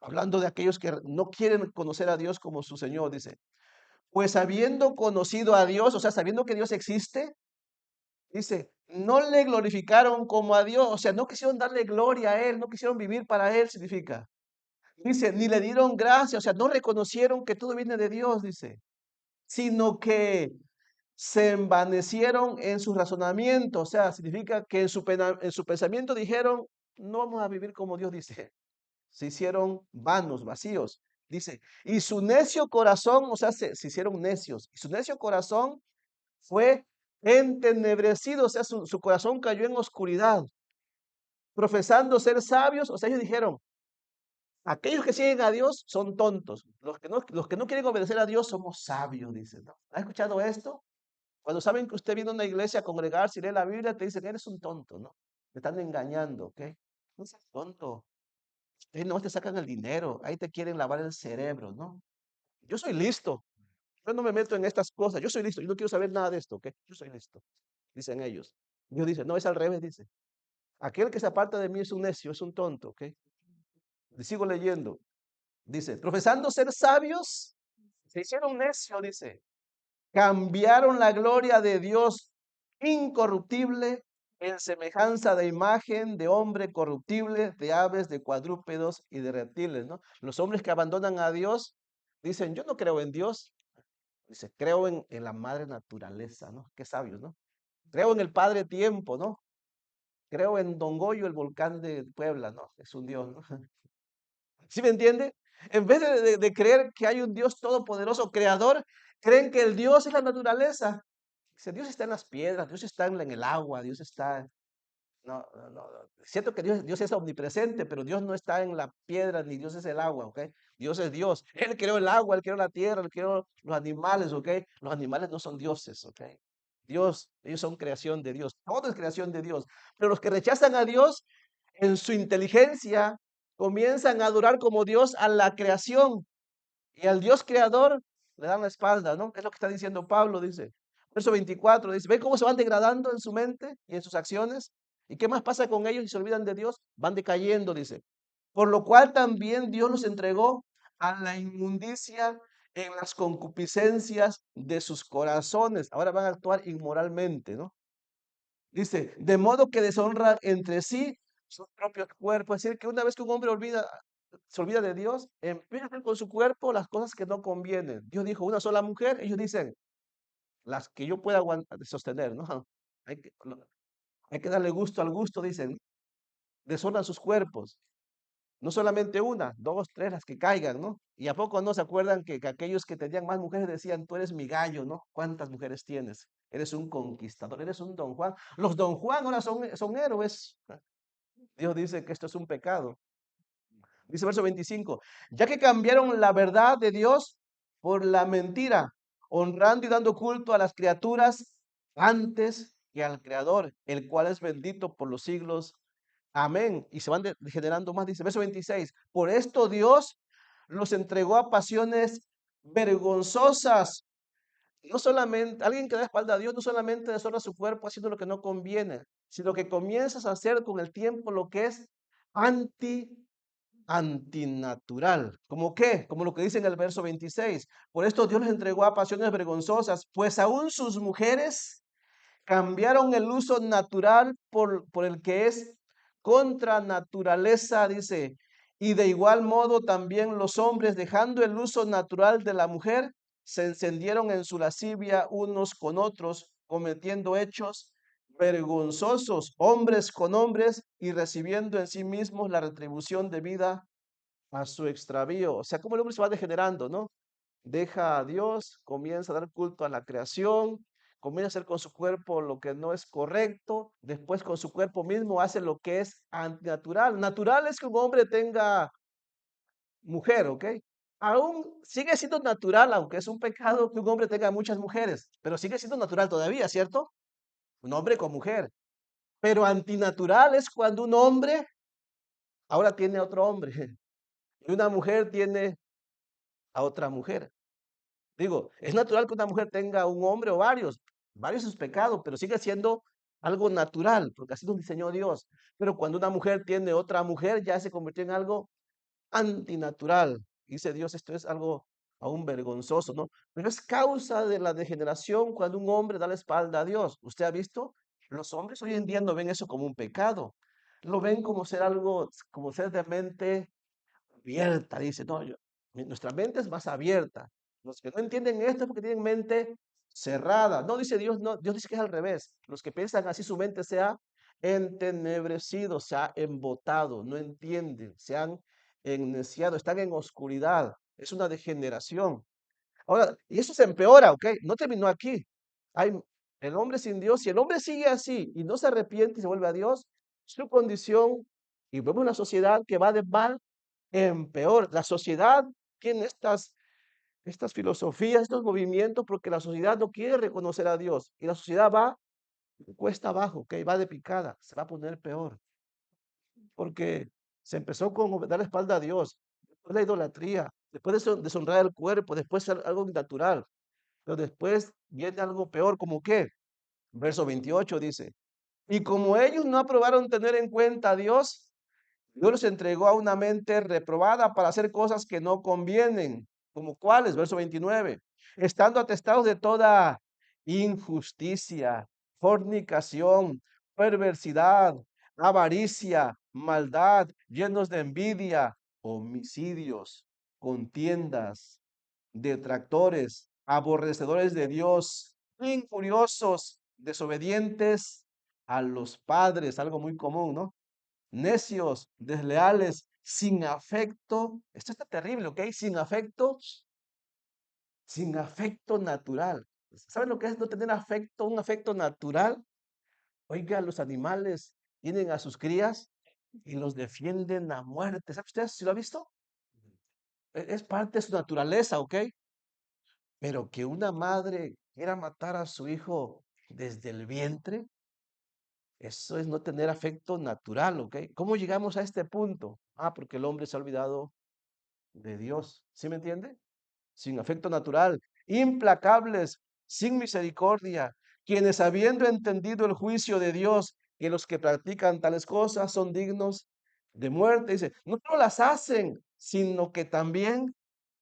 hablando de aquellos que no quieren conocer a Dios como su Señor, dice, pues habiendo conocido a Dios, o sea, sabiendo que Dios existe, dice, no le glorificaron como a Dios, o sea, no quisieron darle gloria a Él, no quisieron vivir para Él, significa. Dice, ni le dieron gracia, o sea, no reconocieron que todo viene de Dios, dice, sino que se envanecieron en su razonamiento, o sea, significa que en su pensamiento dijeron, no vamos a vivir como Dios dice. Se hicieron vanos, vacíos, dice, y su necio corazón, o sea, se hicieron necios, y su necio corazón fue entenebrecido, o sea, su corazón cayó en oscuridad, profesando ser sabios, o sea, ellos dijeron, aquellos que siguen a Dios son tontos, los que no quieren obedecer a Dios somos sabios, dice, ¿no? ¿Ha escuchado esto? Cuando saben que usted viene a una iglesia a congregarse y lee la Biblia, te dicen, eres un tonto, ¿no? Te están engañando, ¿ok? No seas tonto. Ustedes no te sacan el dinero, ahí te quieren lavar el cerebro, ¿no? Yo soy listo. Yo no me meto en estas cosas. Yo soy listo. Yo no quiero saber nada de esto, ¿ok? Yo soy listo. Dicen ellos. Dios dice, no, es al revés, dice. Aquel que se aparta de mí es un necio, es un tonto, ¿ok? Le sigo leyendo. Dice, profesando ser sabios, se hicieron necios, dice. Cambiaron la gloria de Dios incorruptible en semejanza de imagen de hombre corruptible, de aves, de cuadrúpedos y de reptiles, ¿no? Los hombres que abandonan a Dios dicen, yo no creo en Dios. Dice, creo en la madre naturaleza, ¿no? Qué sabios, ¿no? Creo en el padre tiempo, ¿no? Creo en Don Goyo, el volcán de Puebla, ¿no? Es un Dios, ¿no? ¿Sí me entiende? En vez de creer que hay un Dios todopoderoso, creador, creen que el Dios es la naturaleza. Dice, Dios está en las piedras, Dios está en el agua, Dios está. No, no, no, no. Siento que Dios es omnipresente, pero Dios no está en la piedra, ni Dios es el agua, ¿ok? Dios es Dios. Él creó el agua, Él creó la tierra, Él creó los animales, ¿ok? Los animales no son dioses, ¿ok? Dios, ellos son creación de Dios. Todo es creación de Dios. Pero los que rechazan a Dios, en su inteligencia, comienzan a adorar como Dios a la creación. Y al Dios creador le dan la espalda, ¿no? Es lo que está diciendo Pablo, dice. Verso 24 dice, ¿ven cómo se van degradando en su mente y en sus acciones? ¿Y qué más pasa con ellos si se olvidan de Dios? Van decayendo, dice. Por lo cual también Dios los entregó a la inmundicia en las concupiscencias de sus corazones. Ahora van a actuar inmoralmente, ¿no? Dice, de modo que deshonran entre sí sus propios cuerpos. Es decir, que una vez que un hombre se olvida de Dios, empieza a hacer con su cuerpo las cosas que no convienen. Dios dijo, una sola mujer, ellos dicen, las que yo pueda sostener, ¿no? Hay que, hay que darle gusto al gusto, dicen. Deshonran sus cuerpos. No solamente una, dos, tres, las que caigan, ¿no? Y a poco no se acuerdan que aquellos que tenían más mujeres decían, tú eres mi gallo, ¿no? ¿Cuántas mujeres tienes? Eres un conquistador, eres un Don Juan. Los Don Juan ahora son héroes. Dios dice que esto es un pecado. Dice verso 25, ya que cambiaron la verdad de Dios por la mentira, honrando y dando culto a las criaturas antes que al Creador, el cual es bendito por los siglos. Amén. Y se van generando más, dice verso 26, por esto Dios los entregó a pasiones vergonzosas. No solamente, alguien que da espalda a Dios no solamente deshonra su cuerpo haciendo lo que no conviene, sino que comienzas a hacer con el tiempo lo que es anti antinatural. ¿Cómo qué? Como lo que dice en el verso 26. Por esto Dios les entregó a pasiones vergonzosas, pues aún sus mujeres cambiaron el uso natural por el que es contra naturaleza, dice. Y de igual modo también los hombres, dejando el uso natural de la mujer, se encendieron en su lascivia unos con otros, cometiendo hechos vergonzosos, hombres con hombres, y recibiendo en sí mismos la retribución debida a su extravío. O sea, cómo el hombre se va degenerando, ¿no? Deja a Dios, comienza a dar culto a la creación, comienza a hacer con su cuerpo lo que no es correcto, después con su cuerpo mismo hace lo que es antinatural. Natural es que un hombre tenga mujer, ¿ok? Aún sigue siendo natural, aunque es un pecado que un hombre tenga muchas mujeres, pero sigue siendo natural todavía, ¿cierto? Un hombre con mujer. Pero antinatural es cuando un hombre ahora tiene a otro hombre y una mujer tiene a otra mujer. Digo, es natural que una mujer tenga un hombre o varios. Varios es pecado, pero sigue siendo algo natural, porque así nos diseñó Dios. Pero cuando una mujer tiene otra mujer, ya se convirtió en algo antinatural. Dice Dios, esto es algo aún vergonzoso, ¿no? Pero es causa de la degeneración cuando un hombre da la espalda a Dios. ¿Usted ha visto? Los hombres hoy en día no ven eso como un pecado. Lo ven como ser algo, como ser de mente abierta, dice, no, nuestra mente es más abierta. Los que no entienden esto es porque tienen mente cerrada. No dice Dios, no, Dios dice que es al revés. Los que piensan así, su mente se ha entenebrecido, se ha embotado, no entienden, se han enneciado, están en oscuridad. Es una degeneración. Ahora, y eso se empeora, ¿ok? No terminó aquí. Hay el hombre sin Dios, si el hombre sigue así y no se arrepiente y se vuelve a Dios, su condición, y vemos una sociedad que va de mal en peor. La sociedad tiene estas filosofías, estos movimientos, porque la sociedad no quiere reconocer a Dios. Y la sociedad va cuesta abajo, ¿ok? Va de picada, se va a poner peor. Porque se empezó con dar la espalda a Dios, después la idolatría, después de deshonrar el cuerpo, después algo natural. Pero después viene algo peor, ¿como qué? Verso 28 dice, y como ellos no aprobaron tener en cuenta a Dios, Dios los entregó a una mente reprobada para hacer cosas que no convienen, como cuáles, verso 29, estando atestados de toda injusticia, fornicación, perversidad, avaricia, maldad, llenos de envidia, homicidios, contiendas, detractores, aborrecedores de Dios, incuriosos, desobedientes a los padres, algo muy común, ¿no? Necios, desleales, sin afecto. Esto está terrible, ¿ok? Sin afecto natural. ¿Saben lo que es no tener afecto, un afecto natural? Oiga, los animales tienen a sus crías y los defienden a muerte. ¿Sabe usted si lo ha visto? Es parte de su naturaleza, ¿ok? Pero que una madre quiera matar a su hijo desde el vientre, eso es no tener afecto natural, ¿ok? ¿Cómo llegamos a este punto? Ah, porque el hombre se ha olvidado de Dios. ¿Sí me entiende? Sin afecto natural, implacables, sin misericordia, quienes habiendo entendido el juicio de Dios, que los que practican tales cosas son dignos de muerte, dice, no solo las hacen, sino que también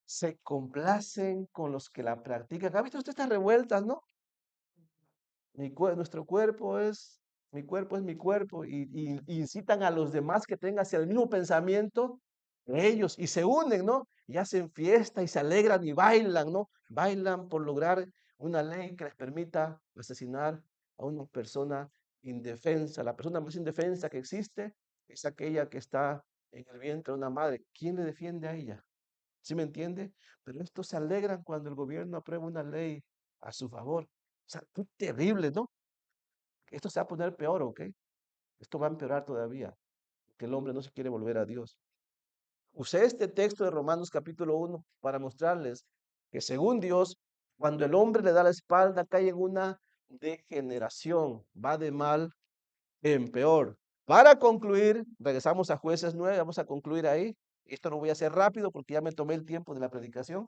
se complacen con los que la practican. ¿Ha visto usted estas revueltas, no? Nuestro cuerpo es, mi cuerpo es mi cuerpo, y incitan a los demás que tengan hacia el mismo pensamiento de ellos, y se unen, ¿no? Y hacen fiesta y se alegran y bailan, ¿no? Bailan por lograr una ley que les permita asesinar a una persona indefensa. La persona más indefensa que existe es aquella que está en el vientre de una madre. ¿Quién le defiende a ella? ¿Sí me entiende? Pero estos se alegran cuando el gobierno aprueba una ley a su favor. O sea, qué terrible, ¿no? Esto se va a poner peor, ¿ok? Esto va a empeorar todavía, que el hombre no se quiere volver a Dios. Usé este texto de Romanos capítulo 1 para mostrarles que según Dios, cuando el hombre le da la espalda, cae en una degeneración, va de mal en peor. Para concluir, regresamos a Jueces 9, vamos a concluir ahí. Esto lo voy a hacer rápido porque ya me tomé el tiempo de la predicación.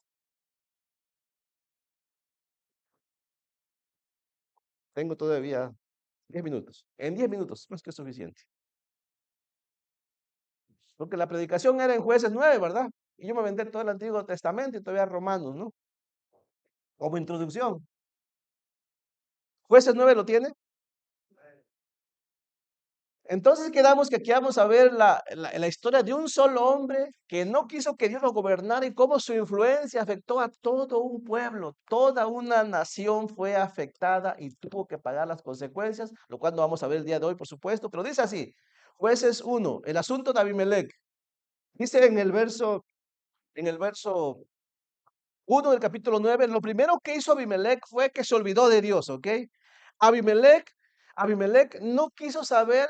Tengo todavía 10 minutos. En 10 minutos, más que suficiente. Porque la predicación era en Jueces 9, ¿verdad? Y yo me aventé todo el Antiguo Testamento y todavía Romanos, ¿no? Como introducción. Jueces 9 lo tiene. Entonces quedamos que aquí vamos a ver la historia de un solo hombre que no quiso que Dios lo gobernara y cómo su influencia afectó a todo un pueblo. Toda una nación fue afectada y tuvo que pagar las consecuencias, lo cual no vamos a ver el día de hoy, por supuesto, pero dice así, Jueces 1, el asunto de Abimelech. Dice en el verso 1 del capítulo 9, lo primero que hizo Abimelech fue que se olvidó de Dios, ¿ok? Abimelech, Abimelech no quiso saber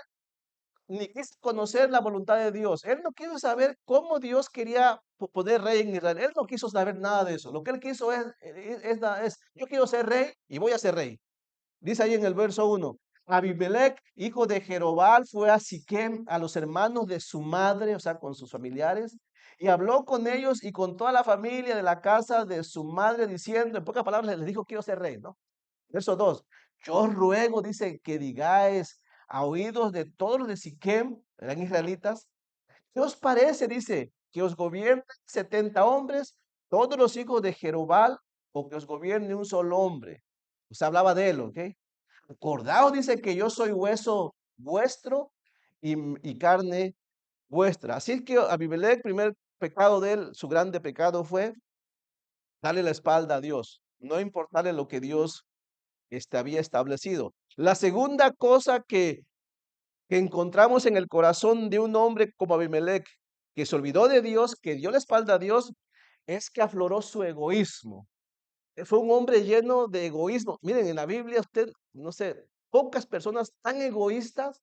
ni quiso conocer la voluntad de Dios. Él no quiso saber cómo Dios quería poner rey en Israel. Él no quiso saber nada de eso. Lo que él quiso es, yo quiero ser rey y voy a ser rey. Dice ahí en el verso 1, Abimelech, hijo de Jerobal, fue a Siquem, a los hermanos de su madre, o sea, con sus familiares, y habló con ellos y con toda la familia de la casa de su madre, diciendo, en pocas palabras, les dijo, quiero ser rey, ¿no? Verso 2, yo ruego, dice, que digáis a oídos de todos los de Siquem, eran israelitas, ¿qué os parece? Dice, que os gobiernen 70 hombres, todos los hijos de Jerobal, o que os gobierne un solo hombre. O sea, hablaba de él, ¿ok? Acordaos, dice que yo soy hueso vuestro y carne vuestra. Así es que Abimelech, primer pecado de él, su grande pecado fue darle la espalda a Dios, no importarle lo que Dios había establecido. La segunda cosa que encontramos en el corazón de un hombre como Abimelech, que se olvidó de Dios, que dio la espalda a Dios, es que afloró su egoísmo. Fue un hombre lleno de egoísmo. Miren, en la Biblia usted, no sé, pocas personas tan egoístas,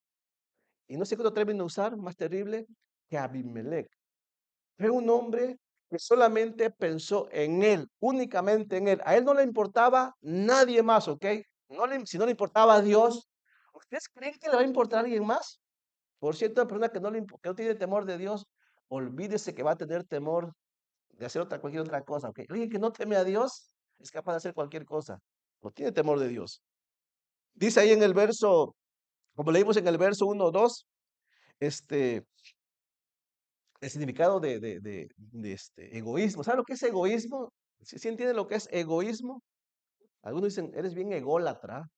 y no sé qué otro término usar, más terrible, que Abimelech. Fue un hombre que solamente pensó en él, únicamente en él. A él no le importaba nadie más, ¿ok? Si no le importaba a Dios, ¿ustedes creen que le va a importar a alguien más? Por cierto, una persona que que no tiene temor de Dios, olvídese que va a tener temor de hacer cualquier otra cosa, ¿ok? Alguien que no teme a Dios es capaz de hacer cualquier cosa, no tiene temor de Dios. Dice ahí en el verso, como leímos en el verso 1 o 2, este, el significado de egoísmo. ¿Sabe lo que es egoísmo? ¿Sí entiende lo que es egoísmo? Algunos dicen, eres bien ególatra.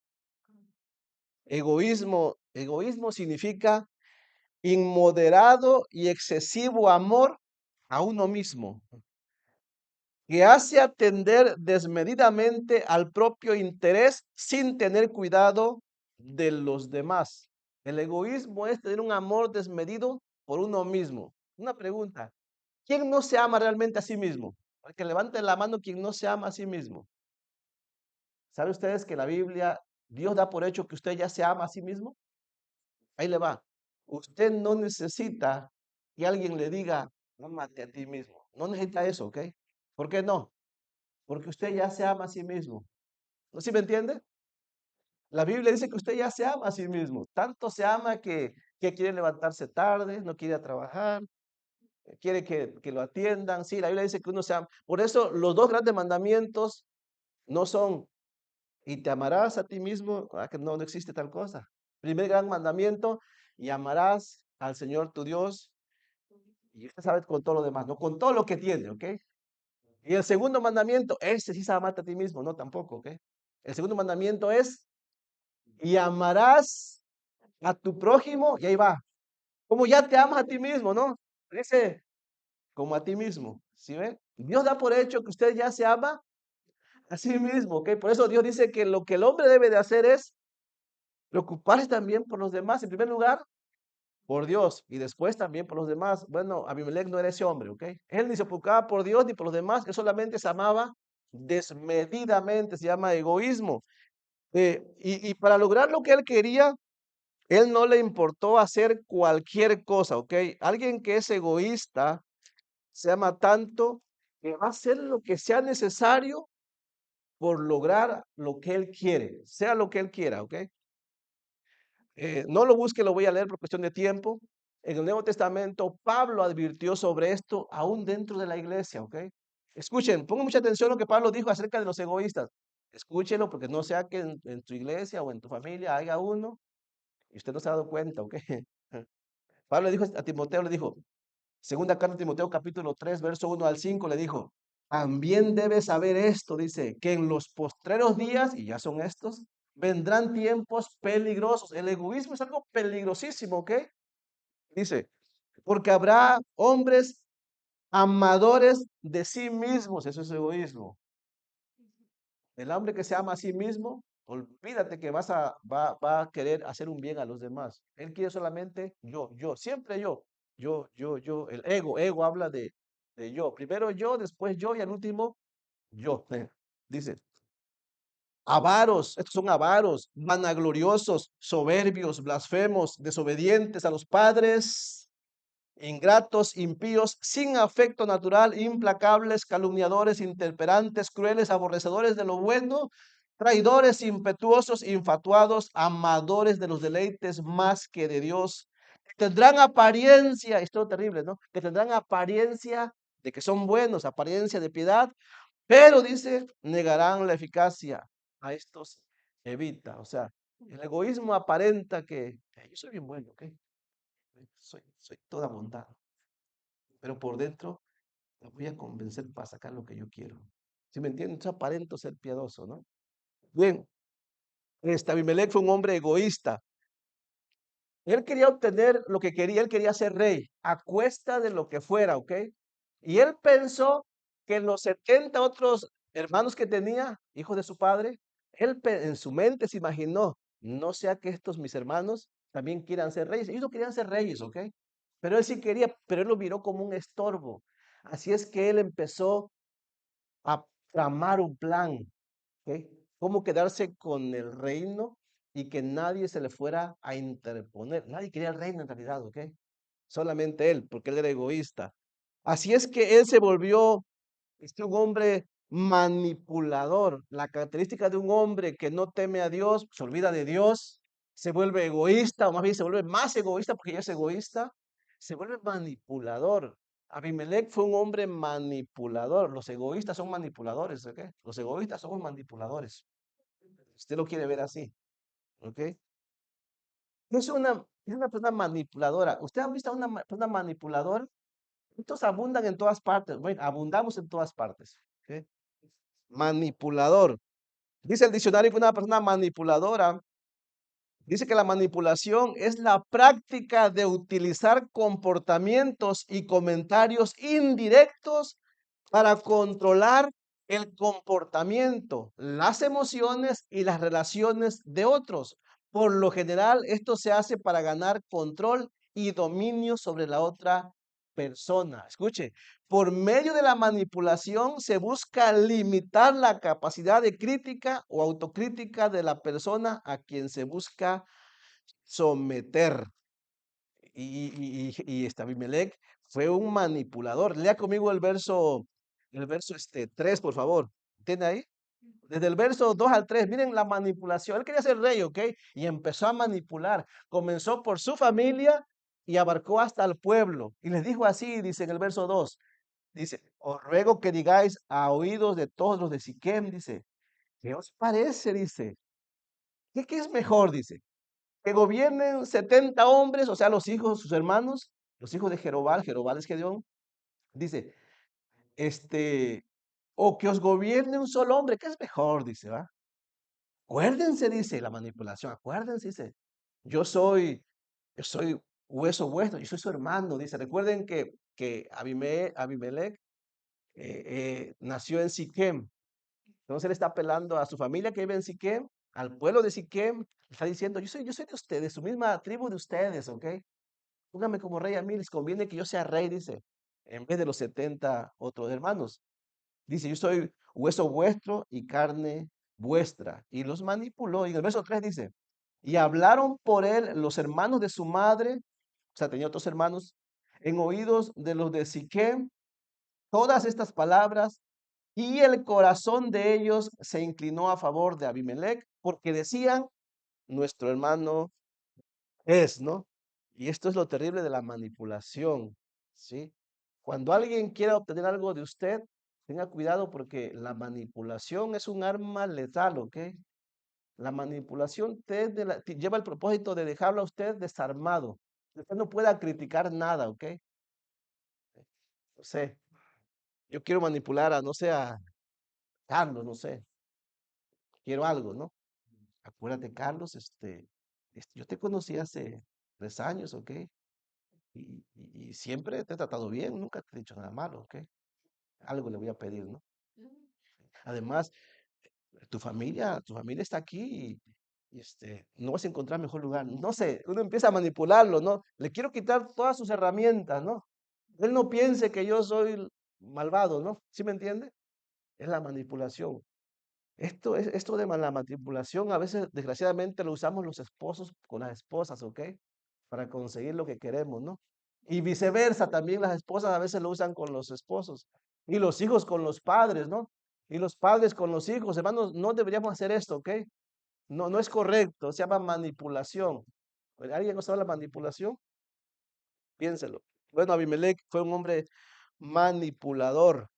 Egoísmo significa inmoderado y excesivo amor a uno mismo. que hace atender desmedidamente al propio interés sin tener cuidado de los demás. El egoísmo es tener un amor desmedido por uno mismo. Una pregunta, ¿quién no se ama realmente a sí mismo? Para que levante la mano quien no se ama a sí mismo. ¿Sabe ustedes que en la Biblia Dios da por hecho que usted ya se ama a sí mismo? Ahí le va. Usted no necesita que alguien le diga, ámate a ti mismo. No necesita eso, ¿ok? ¿Por qué no? Porque usted ya se ama a sí mismo. ¿No sí me entiende? La Biblia dice que usted ya se ama a sí mismo. Tanto se ama que quiere levantarse tarde, no quiere ir a trabajar, quiere que lo atiendan. Sí, la Biblia dice que uno se ama. Por eso los dos grandes mandamientos no son, y te amarás a ti mismo, que no, no existe tal cosa. Primer gran mandamiento, y amarás al Señor tu Dios, y usted sabe con todo lo demás, no con todo lo que tiene, ¿ok? Y el segundo mandamiento, ese sí es amarte a ti mismo, no tampoco, ¿ok? El segundo mandamiento es, y amarás a tu prójimo, y ahí va. Como ya te amas a ti mismo, ¿no? Dice, como a ti mismo, ¿sí ve? Dios da por hecho que usted ya se ama a sí mismo, ¿ok? Por eso Dios dice que lo que el hombre debe de hacer es preocuparse también por los demás, en primer lugar, por Dios, y después también por los demás. Bueno, Abimelech no era ese hombre, ¿ok? Él ni se preocupaba por Dios ni por los demás, él solamente se amaba desmedidamente, se llama egoísmo. Y para lograr lo que él quería, él no le importó hacer cualquier cosa, ¿ok? Alguien que es egoísta se ama tanto que va a hacer lo que sea necesario por lograr lo que él quiere, sea lo que él quiera, ¿ok? No lo busque, lo voy a leer por cuestión de tiempo. En el Nuevo Testamento, Pablo advirtió sobre esto aún dentro de la iglesia, ¿ok? Escuchen, pongan mucha atención a lo que Pablo dijo acerca de los egoístas. Escúchenlo porque no sea que en tu iglesia o en tu familia haya uno y usted no se ha dado cuenta, ¿ok? Pablo le dijo a Timoteo, le dijo, segunda carta de Timoteo capítulo 3, verso 1 al 5, le dijo, también debes saber esto, dice, que en los postreros días, y ya son estos, vendrán tiempos peligrosos. El egoísmo es algo peligrosísimo, ¿ok? Dice, porque habrá hombres amadores de sí mismos, eso es egoísmo. El hombre que se ama a sí mismo, olvídate que va a querer hacer un bien a los demás. Él quiere solamente yo, siempre yo. El ego habla de yo. Primero yo, después yo y al último yo. Dice, avaros, estos son avaros, vanagloriosos, soberbios, blasfemos, desobedientes a los padres, ingratos, impíos, sin afecto natural, implacables, calumniadores, intemperantes, crueles, aborrecedores de lo bueno, traidores, impetuosos, infatuados, amadores de los deleites más que de Dios. Tendrán apariencia, esto es terrible, ¿no? Que tendrán apariencia de que son buenos, apariencia de piedad, pero dice, negarán la eficacia. A estos evita. O sea, el egoísmo aparenta que yo soy bien bueno, ¿ok? Soy toda bondad, pero por dentro la voy a convencer para sacar lo que yo quiero. ¿Sí me entienden? Entonces aparento ser piadoso, ¿no? Bien, Abimelech fue un hombre egoísta. Él quería obtener lo que quería, él quería ser rey, a cuesta de lo que fuera, ¿ok? Y él pensó que los 70 otros hermanos que tenía, hijos de su padre, él en su mente se imaginó, no sea que estos mis hermanos también quieran ser reyes. Ellos no querían ser reyes, ¿ok? Pero él sí quería, pero él lo miró como un estorbo. Así es que él empezó a tramar un plan, ¿ok? Cómo quedarse con el reino y que nadie se le fuera a interponer. Nadie quería el reino en realidad, ¿ok? Solamente él, porque él era egoísta. Así es que él se volvió un hombre manipulador. La característica de un hombre que no teme a Dios, se olvida de Dios, se vuelve egoísta, o más bien se vuelve más egoísta porque ya es egoísta, se vuelve manipulador. Abimelech fue un hombre manipulador. Los egoístas son manipuladores, ¿ok? Los egoístas somos manipuladores. Usted lo quiere ver así, ¿ok? Es una persona manipuladora. ¿Usted ha visto a una persona manipuladora? Estos abundan en todas partes. Bueno, abundamos en todas partes. ¿Ok? Manipulador. Dice el diccionario que una persona manipuladora, dice que la manipulación es la práctica de utilizar comportamientos y comentarios indirectos para controlar el comportamiento, las emociones y las relaciones de otros. Por lo general, esto se hace para ganar control y dominio sobre la otra persona. Escuche, por medio de la manipulación se busca limitar la capacidad de crítica o autocrítica de la persona a quien se busca someter. Abimelech fue un manipulador. Lea conmigo el verso 3, por favor. ¿Tiene ahí? Desde el verso 2 al 3, miren la manipulación. Él quería ser rey, ¿ok? Y empezó a manipular. Comenzó por su familia y abarcó hasta el pueblo. Y les dijo así, dice en el verso 2, dice, os ruego que digáis a oídos de todos los de Siquem, dice, ¿qué os parece? Dice, ¿qué es mejor? Dice, que gobiernen 70 hombres, o sea, los hijos, sus hermanos, los hijos de Jerobal es Gedeón, dice, o que os gobierne un solo hombre, ¿qué es mejor? Dice, ¿va? Acuérdense, dice, la manipulación, acuérdense, dice, yo soy, yo soy hueso vuestro, yo soy su hermano, dice, recuerden que Abimelech nació en Siquem, entonces él está apelando a su familia que vive en Siquem, al pueblo de Siquem, está diciendo, yo soy de ustedes, su misma tribu de ustedes, ¿ok? Póngame como rey a mí, les conviene que yo sea rey, dice, en vez de los 70 otros hermanos. Dice, yo soy hueso vuestro y carne vuestra. Y los manipuló. Y en el verso 3 dice, y hablaron por él los hermanos de su madre, o sea, tenía otros hermanos, en oídos de los de Siquem, todas estas palabras, y el corazón de ellos se inclinó a favor de Abimelech, porque decían, nuestro hermano es, ¿no? Y esto es lo terrible de la manipulación, ¿sí? Cuando alguien quiera obtener algo de usted, tenga cuidado porque la manipulación es un arma letal, ¿ok? La manipulación te lleva el propósito de dejarlo a usted desarmado. Usted no pueda criticar nada, ¿ok? No sé, yo quiero manipular a, no sé, a Carlos, no sé, quiero algo, ¿no? Acuérdate, Carlos, yo te conocí hace 3 años, ¿ok? Y siempre te he tratado bien, nunca te he dicho nada malo, ¿ok? Algo le voy a pedir, ¿no? Además, tu familia está aquí y no vas a encontrar mejor lugar. No sé, uno empieza a manipularlo, ¿no? Le quiero quitar todas sus herramientas, ¿no? Él no piense que yo soy malvado, ¿no? ¿Sí me entiende? Es la manipulación. Esto de la manipulación, a veces, desgraciadamente, lo usamos los esposos con las esposas, ¿ok? Para conseguir lo que queremos, ¿no? Y viceversa, también las esposas a veces lo usan con los esposos. Y los hijos con los padres, ¿no? Y los padres con los hijos. Hermanos, no deberíamos hacer esto, ¿ok? No, no es correcto, se llama manipulación. ¿Alguien no sabe la manipulación? Piénselo. Bueno, Abimelech fue un hombre manipulador.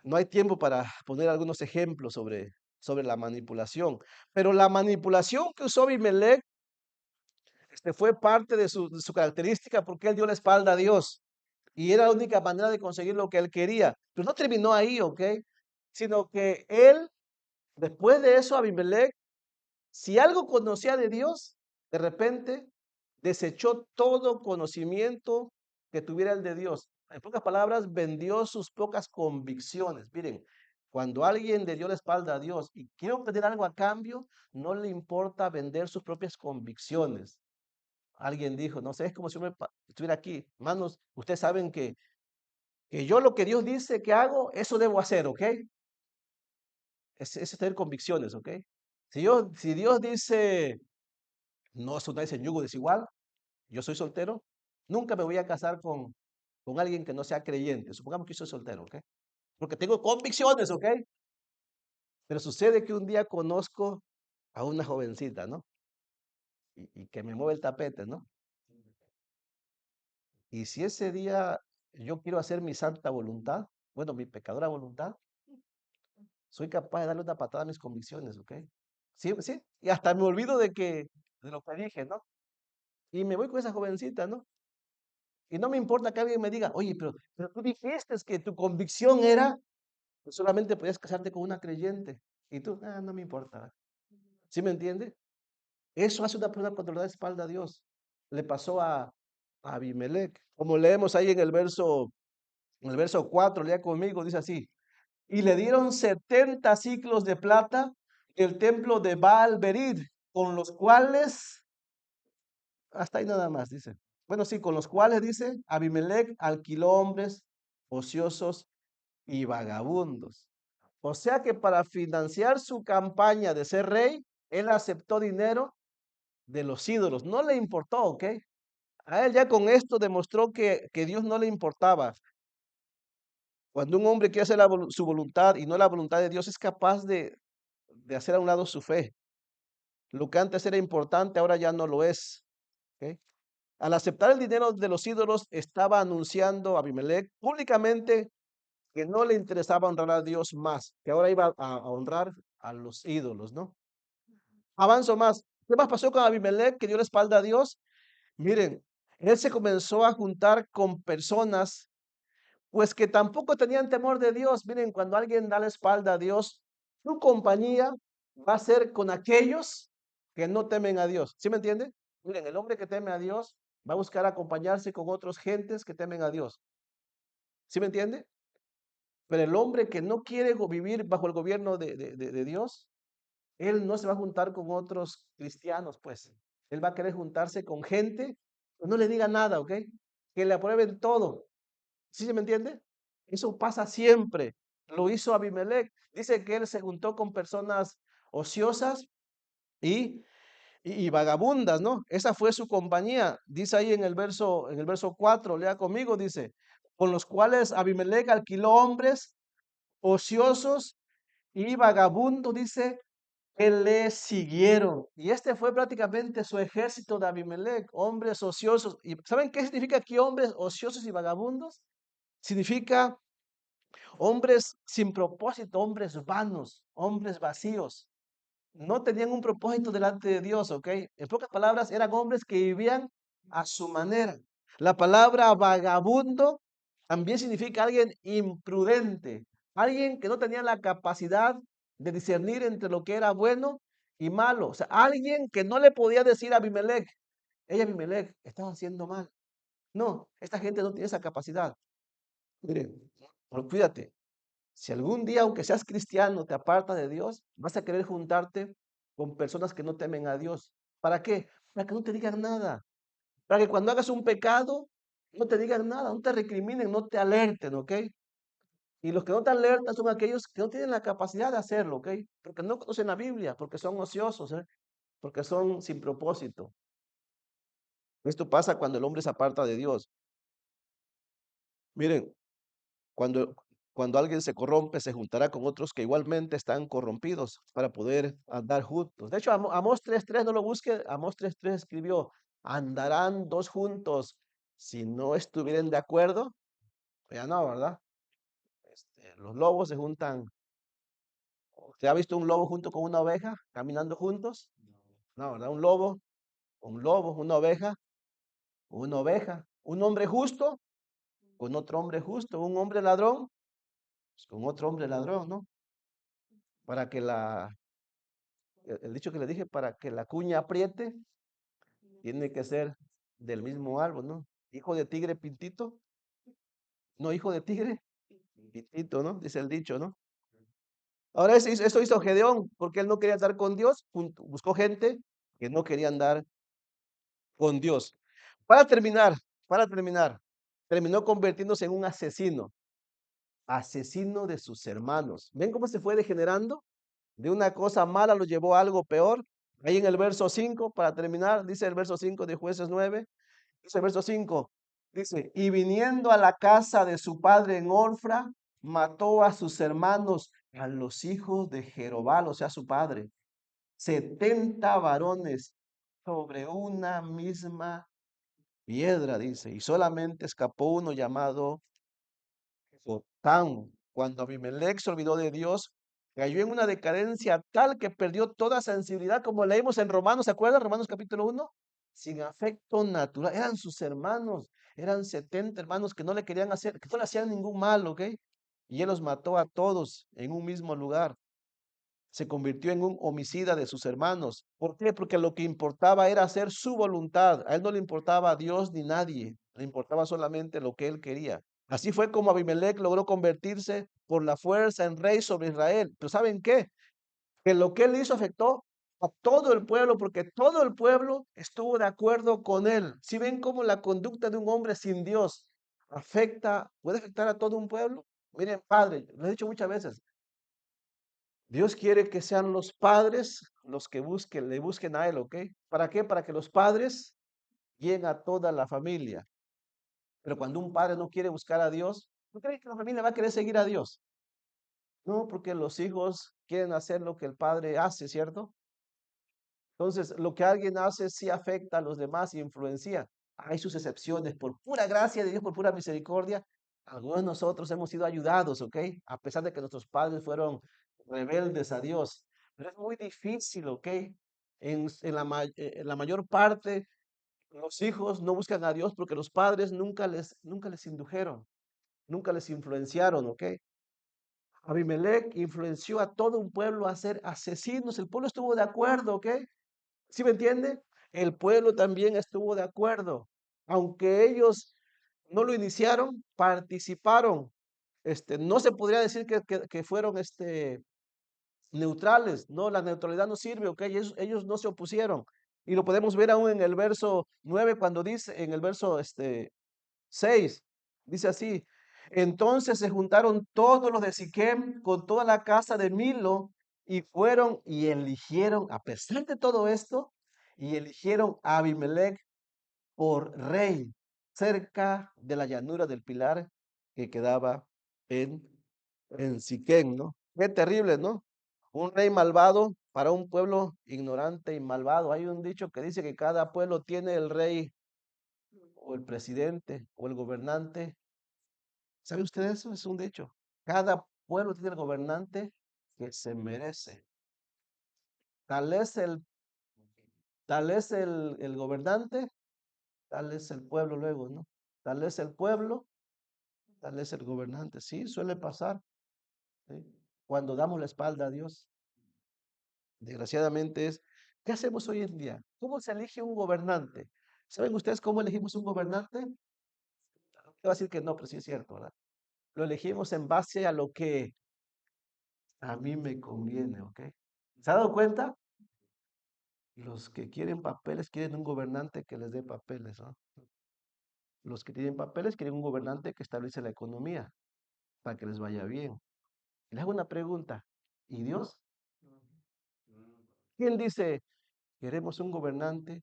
No hay tiempo para poner algunos ejemplos sobre la manipulación, pero la manipulación que usó Abimelech fue parte de su característica porque él dio la espalda a Dios y era la única manera de conseguir lo que él quería. Pero no terminó ahí, ¿ok? Sino que él, después de eso, Abimelech, si algo conocía de Dios, de repente desechó todo conocimiento que tuviera el de Dios. En pocas palabras, vendió sus pocas convicciones. Miren, cuando alguien le dio la espalda a Dios y quiere obtener algo a cambio, no le importa vender sus propias convicciones. Alguien dijo, no sé, es como si yo estuviera aquí. Hermanos, ustedes saben que yo lo que Dios dice que hago, eso debo hacer, ¿ok? Es tener convicciones, ¿ok? Si Dios dice, no sonáis en yugo desigual, yo soy soltero, nunca me voy a casar con alguien que no sea creyente. Supongamos que yo soy soltero, ¿ok? Porque tengo convicciones, ¿ok? Pero sucede que un día conozco a una jovencita, ¿no? Y que me mueve el tapete, ¿no? Y si ese día yo quiero hacer mi santa voluntad, bueno, mi pecadora voluntad, soy capaz de darle una patada a mis convicciones, ¿ok? Sí, sí, y hasta me olvido de lo que dije, ¿no? Y me voy con esa jovencita, ¿no? Y no me importa que alguien me diga, oye, pero tú dijiste que tu convicción era que solamente podías casarte con una creyente. Y tú, no me importa. ¿Sí me entiende? Eso hace una persona cuando le da espalda a Dios. Le pasó a Abimelech. Como leemos ahí en el verso En el verso 4, lea conmigo, dice así. Y le dieron 70 ciclos de plata el templo de Baal Berid, con los cuales, hasta ahí nada más, dice. Bueno, sí, con los cuales, dice, Abimelech alquiló hombres ociosos y vagabundos. O sea que para financiar su campaña de ser rey, él aceptó dinero de los ídolos. No le importó, ¿ok? A él ya con esto demostró que Dios no le importaba. Cuando un hombre quiere hacer su voluntad y no la voluntad de Dios, es capaz de hacer a un lado su fe. Lo que antes era importante, ahora ya no lo es. ¿Ok? Al aceptar el dinero de los ídolos, estaba anunciando a Abimelech públicamente que no le interesaba honrar a Dios más, que ahora iba a honrar a los ídolos, ¿no? Avanzo más. ¿Qué más pasó con Abimelech que dio la espalda a Dios? Miren, él se comenzó a juntar con personas, pues que tampoco tenían temor de Dios. Miren, cuando alguien da la espalda a Dios, su compañía va a ser con aquellos que no temen a Dios. ¿Sí me entiende? Miren, el hombre que teme a Dios va a buscar acompañarse con otras gentes que temen a Dios. ¿Sí me entiende? Pero el hombre que no quiere vivir bajo el gobierno de Dios, él no se va a juntar con otros cristianos, pues. Él va a querer juntarse con gente que no le diga nada, ¿ok? Que le aprueben todo. ¿Sí se me entiende? Eso pasa siempre. Lo hizo Abimelech. Dice que él se juntó con personas ociosas y, y vagabundas, ¿no? Esa fue su compañía. Dice ahí en el verso 4, lea conmigo, dice, con los cuales Abimelech alquiló hombres ociosos y vagabundos, dice, que le siguieron. Y este fue prácticamente su ejército de Abimelech, hombres ociosos. ¿Y saben qué significa aquí hombres ociosos y vagabundos? Significa hombres sin propósito, hombres vanos, hombres vacíos. No tenían un propósito delante de Dios, ¿ok? En pocas palabras, eran hombres que vivían a su manera. La palabra vagabundo también significa alguien imprudente, alguien que no tenía la capacidad de discernir entre lo que era bueno y malo. O sea, alguien que no le podía decir a Abimelech, ella Abimelech, estás haciendo mal. No, esta gente no tiene esa capacidad. Miren, pero cuídate. Si algún día, aunque seas cristiano, te apartas de Dios, vas a querer juntarte con personas que no temen a Dios. ¿Para qué? Para que no te digan nada. Para que cuando hagas un pecado, no te digan nada, no te recriminen, no te alerten, ¿ok? Y los que no te alertan son aquellos que no tienen la capacidad de hacerlo, ¿ok? Porque no conocen la Biblia, porque son ociosos, ¿eh? Porque son sin propósito. Esto pasa cuando el hombre se aparta de Dios. Miren, Cuando, cuando alguien se corrompe, se juntará con otros que igualmente están corrompidos para poder andar juntos. De hecho, Amós 3:3, no lo busque, Amós 3:3 escribió, andarán dos juntos si no estuvieran de acuerdo. Ya no, ¿verdad? Los lobos se juntan. ¿Se ha visto un lobo junto con una oveja caminando juntos? No, ¿verdad? Un lobo, una oveja, un hombre justo con otro hombre justo, un hombre ladrón pues, con otro hombre ladrón, ¿no? Para que el dicho que le dije, para que la cuña apriete, tiene que ser del mismo árbol, ¿no? Hijo de tigre pintito, no hijo de tigre pintito, ¿no? Dice el dicho, ¿no? Ahora eso hizo Gedeón, porque él no quería andar con Dios, buscó gente que no quería andar con Dios. Para terminar, para terminar, terminó convirtiéndose en un asesino, asesino de sus hermanos. ¿Ven cómo se fue degenerando? De una cosa mala lo llevó a algo peor. Ahí en el verso 5, para terminar, dice el verso 5 de Jueces 9, dice el verso 5, dice, y viniendo a la casa de su padre en Orfra, mató a sus hermanos, a los hijos de Jerobal, o sea, su padre, 70 varones sobre una misma piedra, dice, y solamente escapó uno llamado Jotán. Cuando Abimelech se olvidó de Dios, cayó en una decadencia tal que perdió toda sensibilidad, como leímos en Romanos, ¿se acuerdan? Romanos capítulo 1, sin afecto natural. Eran sus hermanos, eran 70 hermanos que no le querían hacer, que no le hacían ningún mal, ¿ok? Y él los mató a todos en un mismo lugar. Se convirtió en un homicida de sus hermanos. ¿Por qué? Porque lo que importaba era hacer su voluntad. A él no le importaba a Dios ni nadie, le importaba solamente lo que él quería. Así fue como Abimelech logró convertirse por la fuerza en rey sobre Israel. Pero ¿saben qué? Que lo que él hizo afectó a todo el pueblo, porque todo el pueblo estuvo de acuerdo con él. Si ven cómo la conducta de un hombre sin Dios puede afectar a todo un pueblo. Miren, padre, lo he dicho muchas veces, Dios quiere que sean los padres los que le busquen a él, ¿ok? ¿Para qué? Para que los padres guíen a toda la familia. Pero cuando un padre no quiere buscar a Dios, ¿no creen que la familia va a querer seguir a Dios? No, porque los hijos quieren hacer lo que el padre hace, ¿cierto? Entonces, lo que alguien hace sí afecta a los demás y influencia. Hay sus excepciones, por pura gracia de Dios, por pura misericordia. Algunos de nosotros hemos sido ayudados, ¿ok? A pesar de que nuestros padres fueron rebeldes a Dios. Pero es muy difícil, ¿ok? En la mayor parte, los hijos no buscan a Dios porque los padres nunca les indujeron, nunca les influenciaron, ¿ok? Abimelech influenció a todo un pueblo a ser asesinos. El pueblo estuvo de acuerdo, ¿ok? ¿Sí me entiende? El pueblo también estuvo de acuerdo. Aunque ellos no lo iniciaron, participaron. No se podría decir que fueron neutrales. No, la neutralidad no sirve, ¿ok? Ellos no se opusieron. Y lo podemos ver aún en el verso 9 cuando dice, en el verso 6, dice así, entonces se juntaron todos los de Siquem con toda la casa de Milo y fueron y eligieron, a pesar de todo esto, y eligieron a Abimelech por rey cerca de la llanura del Pilar que quedaba en, en Siquem, ¿no? Qué terrible, ¿no? Un rey malvado para un pueblo ignorante y malvado. Hay un dicho que dice que cada pueblo tiene el rey o el presidente o el gobernante. ¿Sabe usted eso? Es un dicho. Cada pueblo tiene el gobernante que se merece. Tal es el, tal es el gobernante, tal es el pueblo luego, ¿no? Tal es el pueblo, tal es el gobernante. Sí, suele pasar, ¿sí? Cuando damos la espalda a Dios. Desgraciadamente ¿qué hacemos hoy en día? ¿Cómo se elige un gobernante? ¿Saben ustedes cómo elegimos un gobernante? Te va a decir que no, pero sí es cierto, ¿verdad? Lo elegimos en base a lo que a mí me conviene, ¿ok? ¿Se ha dado cuenta? Los que quieren papeles quieren un gobernante que les dé papeles, ¿no? Los que tienen papeles quieren un gobernante que establece la economía para que les vaya bien. Y les hago una pregunta. ¿Y Dios? ¿Quién dice, queremos un gobernante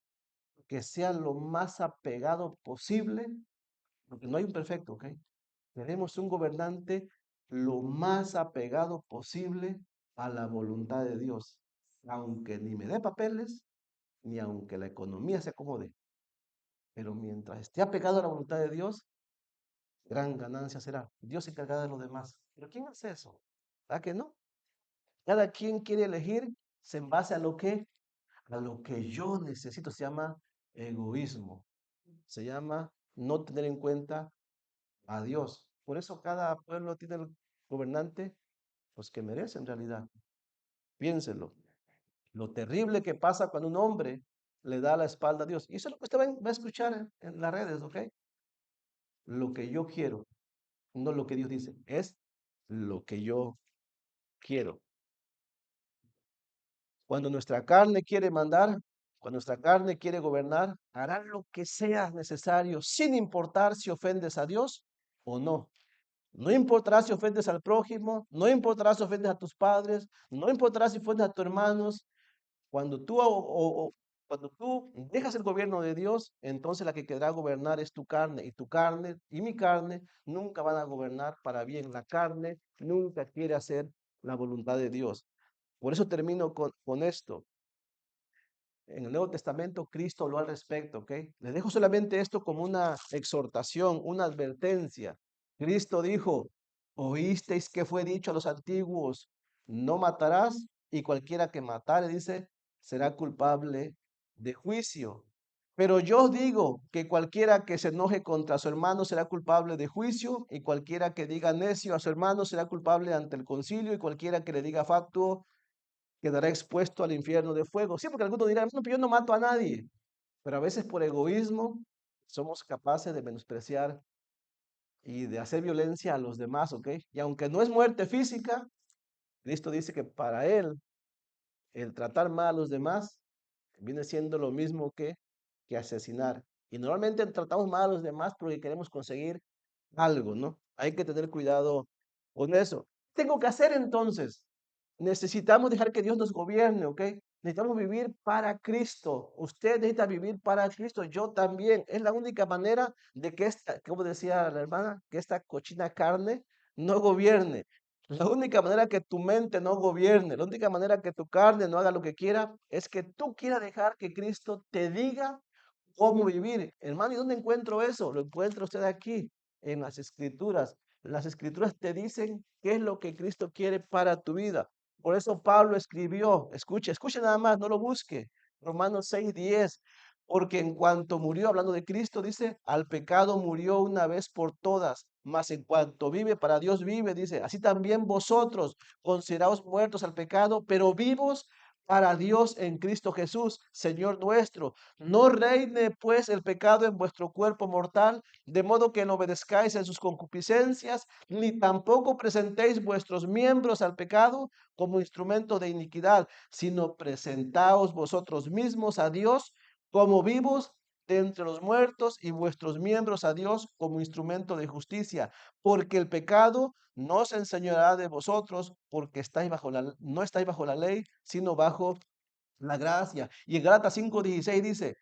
que sea lo más apegado posible? Porque no hay un perfecto, ¿ok? Queremos un gobernante lo más apegado posible a la voluntad de Dios, aunque ni me dé papeles, ni aunque la economía se acomode. Pero mientras esté apegado a la voluntad de Dios, gran ganancia será. Dios se encargará de los demás. ¿Pero quién hace eso? ¿Verdad que no? Cada quien quiere elegir en base a lo que yo necesito. Se llama egoísmo. Se llama no tener en cuenta a Dios. Por eso cada pueblo tiene el gobernante, pues que merece en realidad. Piénselo. Lo terrible que pasa cuando un hombre le da la espalda a Dios. Y eso es lo que usted va a escuchar en las redes, ¿ok? Lo que yo quiero, no lo que Dios dice, es lo que yo quiero. Cuando nuestra carne quiere mandar, cuando nuestra carne quiere gobernar, hará lo que sea necesario, sin importar si ofendes a Dios o no. No importará si ofendes al prójimo, no importará si ofendes a tus padres, no importará si ofendes a tus hermanos. Cuando cuando tú dejas el gobierno de Dios, entonces la que quedará gobernar es tu carne, y tu carne y mi carne nunca van a gobernar para bien. La carne nunca quiere hacer la voluntad de Dios. Por eso termino con esto. En el Nuevo Testamento, Cristo habló al respecto, ¿ok? Les dejo solamente esto como una exhortación, una advertencia. Cristo dijo, oísteis que fue dicho a los antiguos, no matarás, y cualquiera que matare, dice, será culpable de juicio. Pero yo os digo que cualquiera que se enoje contra su hermano será culpable de juicio, y cualquiera que diga necio a su hermano será culpable ante el concilio, y cualquiera que le diga factuo quedará expuesto al infierno de fuego. Sí, porque algunos dirán, no, pero yo no mato a nadie. Pero a veces por egoísmo somos capaces de menospreciar y de hacer violencia a los demás, ¿ok? Y aunque no es muerte física, Cristo dice que para Él el tratar mal a los demás viene siendo lo mismo que asesinar. Y normalmente tratamos mal a los demás porque queremos conseguir algo, ¿no? Hay que tener cuidado con eso. ¿Qué tengo que hacer entonces? Necesitamos dejar que Dios nos gobierne, ¿ok? Necesitamos vivir para Cristo. Usted necesita vivir para Cristo. Yo también. Es la única manera de que esta, como decía la hermana, que esta cochina carne no gobierne. La única manera que tu mente no gobierne, la única manera que tu carne no haga lo que quiera, es que tú quieras dejar que Cristo te diga cómo vivir. Hermano, ¿y dónde encuentro eso? Lo encuentra usted aquí, en las Escrituras. Las Escrituras te dicen qué es lo que Cristo quiere para tu vida. Por eso Pablo escribió, escuche nada más, no lo busque. Romanos 6:10, porque en cuanto murió, hablando de Cristo, dice, al pecado murió una vez por todas, mas en cuanto vive, para Dios vive, dice, así también vosotros consideraos muertos al pecado, pero vivos para Dios en Cristo Jesús, Señor nuestro. No reine pues el pecado en vuestro cuerpo mortal, de modo que no obedezcáis en sus concupiscencias, ni tampoco presentéis vuestros miembros al pecado como instrumento de iniquidad, sino presentaos vosotros mismos a Dios como vivos de entre los muertos y vuestros miembros a Dios como instrumento de justicia, porque el pecado no se enseñará de vosotros, porque no estáis bajo la ley, sino bajo la gracia. Y en Gálatas 5:16 dice,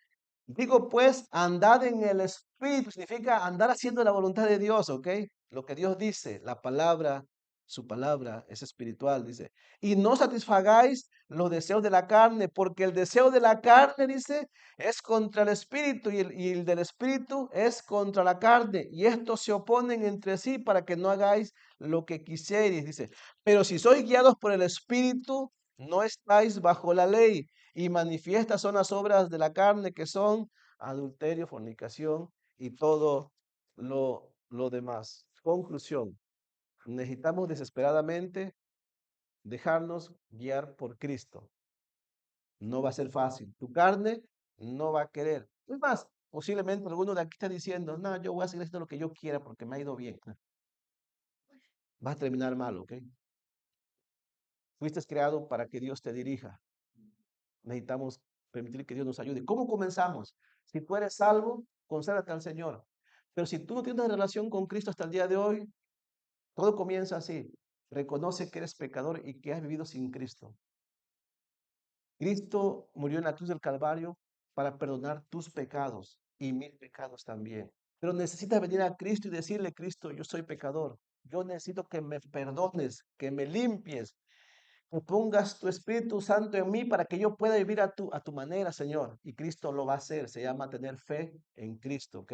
digo pues, andad en el Espíritu, significa andar haciendo la voluntad de Dios, ¿ok? Lo que Dios dice, la palabra, su palabra es espiritual, dice. Y no satisfagáis los deseos de la carne, porque el deseo de la carne, dice, es contra el Espíritu y el del Espíritu es contra la carne. Y estos se oponen entre sí para que no hagáis lo que quisierais, dice. Pero si sois guiados por el Espíritu, no estáis bajo la ley. Y manifiestas son las obras de la carne que son adulterio, fornicación y todo lo demás. Conclusión, necesitamos desesperadamente dejarnos guiar por Cristo. No va a ser fácil. Tu carne no va a querer. Es más, posiblemente alguno de aquí está diciendo, no, yo voy a seguir haciendo lo que yo quiera porque me ha ido bien. Va a terminar mal, ¿ok? Fuiste creado para que Dios te dirija. Necesitamos permitir que Dios nos ayude. ¿Cómo comenzamos? Si tú eres salvo, conságrate al Señor. Pero si tú no tienes una relación con Cristo hasta el día de hoy, todo comienza así. Reconoce que eres pecador y que has vivido sin Cristo. Cristo murió en la cruz del Calvario para perdonar tus pecados y mis pecados también. Pero necesitas venir a Cristo y decirle, Cristo, yo soy pecador. Yo necesito que me perdones, que me limpies, que pongas tu Espíritu Santo en mí para que yo pueda vivir a tu manera, Señor. Y Cristo lo va a hacer. Se llama tener fe en Cristo, ¿ok?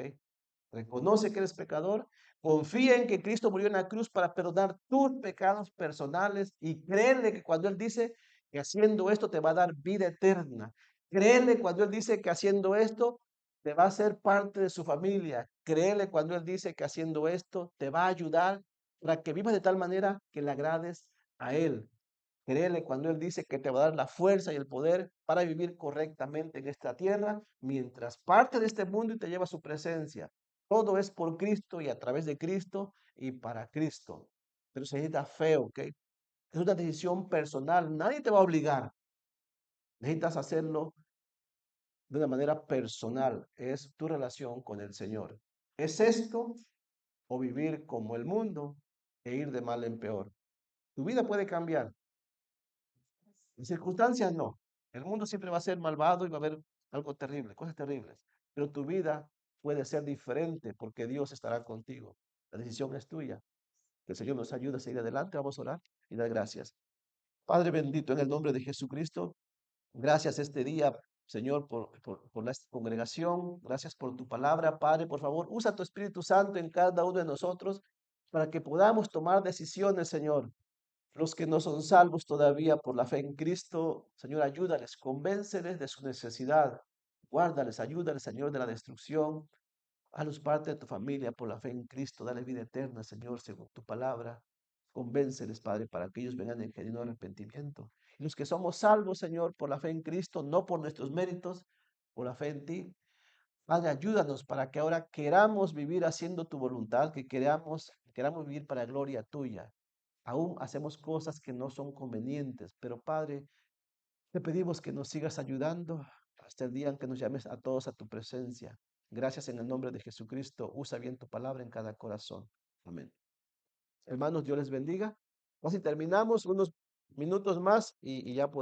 Reconoce que eres pecador, confía en que Cristo murió en la cruz para perdonar tus pecados personales y créele que cuando Él dice que haciendo esto te va a dar vida eterna. Créele cuando Él dice que haciendo esto te va a ser parte de su familia. Créele cuando Él dice que haciendo esto te va a ayudar para que vivas de tal manera que le agrades a Él. Créele cuando Él dice que te va a dar la fuerza y el poder para vivir correctamente en esta tierra, mientras parte de este mundo y te lleva a su presencia. Todo es por Cristo y a través de Cristo y para Cristo. Pero se necesita fe, ¿ok? Es una decisión personal. Nadie te va a obligar. Necesitas hacerlo de una manera personal. Es tu relación con el Señor. ¿Es esto o vivir como el mundo e ir de mal en peor? Tu vida puede cambiar. En circunstancias no. El mundo siempre va a ser malvado y va a haber algo terrible, cosas terribles. Pero tu vida puede ser diferente porque Dios estará contigo. La decisión es tuya. Que el Señor nos ayude a seguir adelante. Vamos a orar y dar gracias. Padre bendito, en el nombre de Jesucristo, gracias este día, Señor, por esta congregación. Gracias por tu palabra, Padre. Por favor, usa tu Espíritu Santo en cada uno de nosotros para que podamos tomar decisiones, Señor. Los que no son salvos todavía por la fe en Cristo, Señor, ayúdales, convénceles de su necesidad. Guárdales, ayúdales, Señor, de la destrucción. Hazlos parte de tu familia por la fe en Cristo. Dale vida eterna, Señor, según tu palabra. Convénceles, Padre, para que ellos vengan en genuino arrepentimiento. Y los que somos salvos, Señor, por la fe en Cristo, no por nuestros méritos, por la fe en ti, Padre, ayúdanos para que ahora queramos vivir haciendo tu voluntad, que queramos vivir para gloria tuya. Aún hacemos cosas que no son convenientes, pero Padre, te pedimos que nos sigas ayudando hasta el día en que nos llames a todos a tu presencia. Gracias en el nombre de Jesucristo. Usa bien tu palabra en cada corazón. Amén. Hermanos, Dios les bendiga. Así terminamos unos minutos más y ya podemos.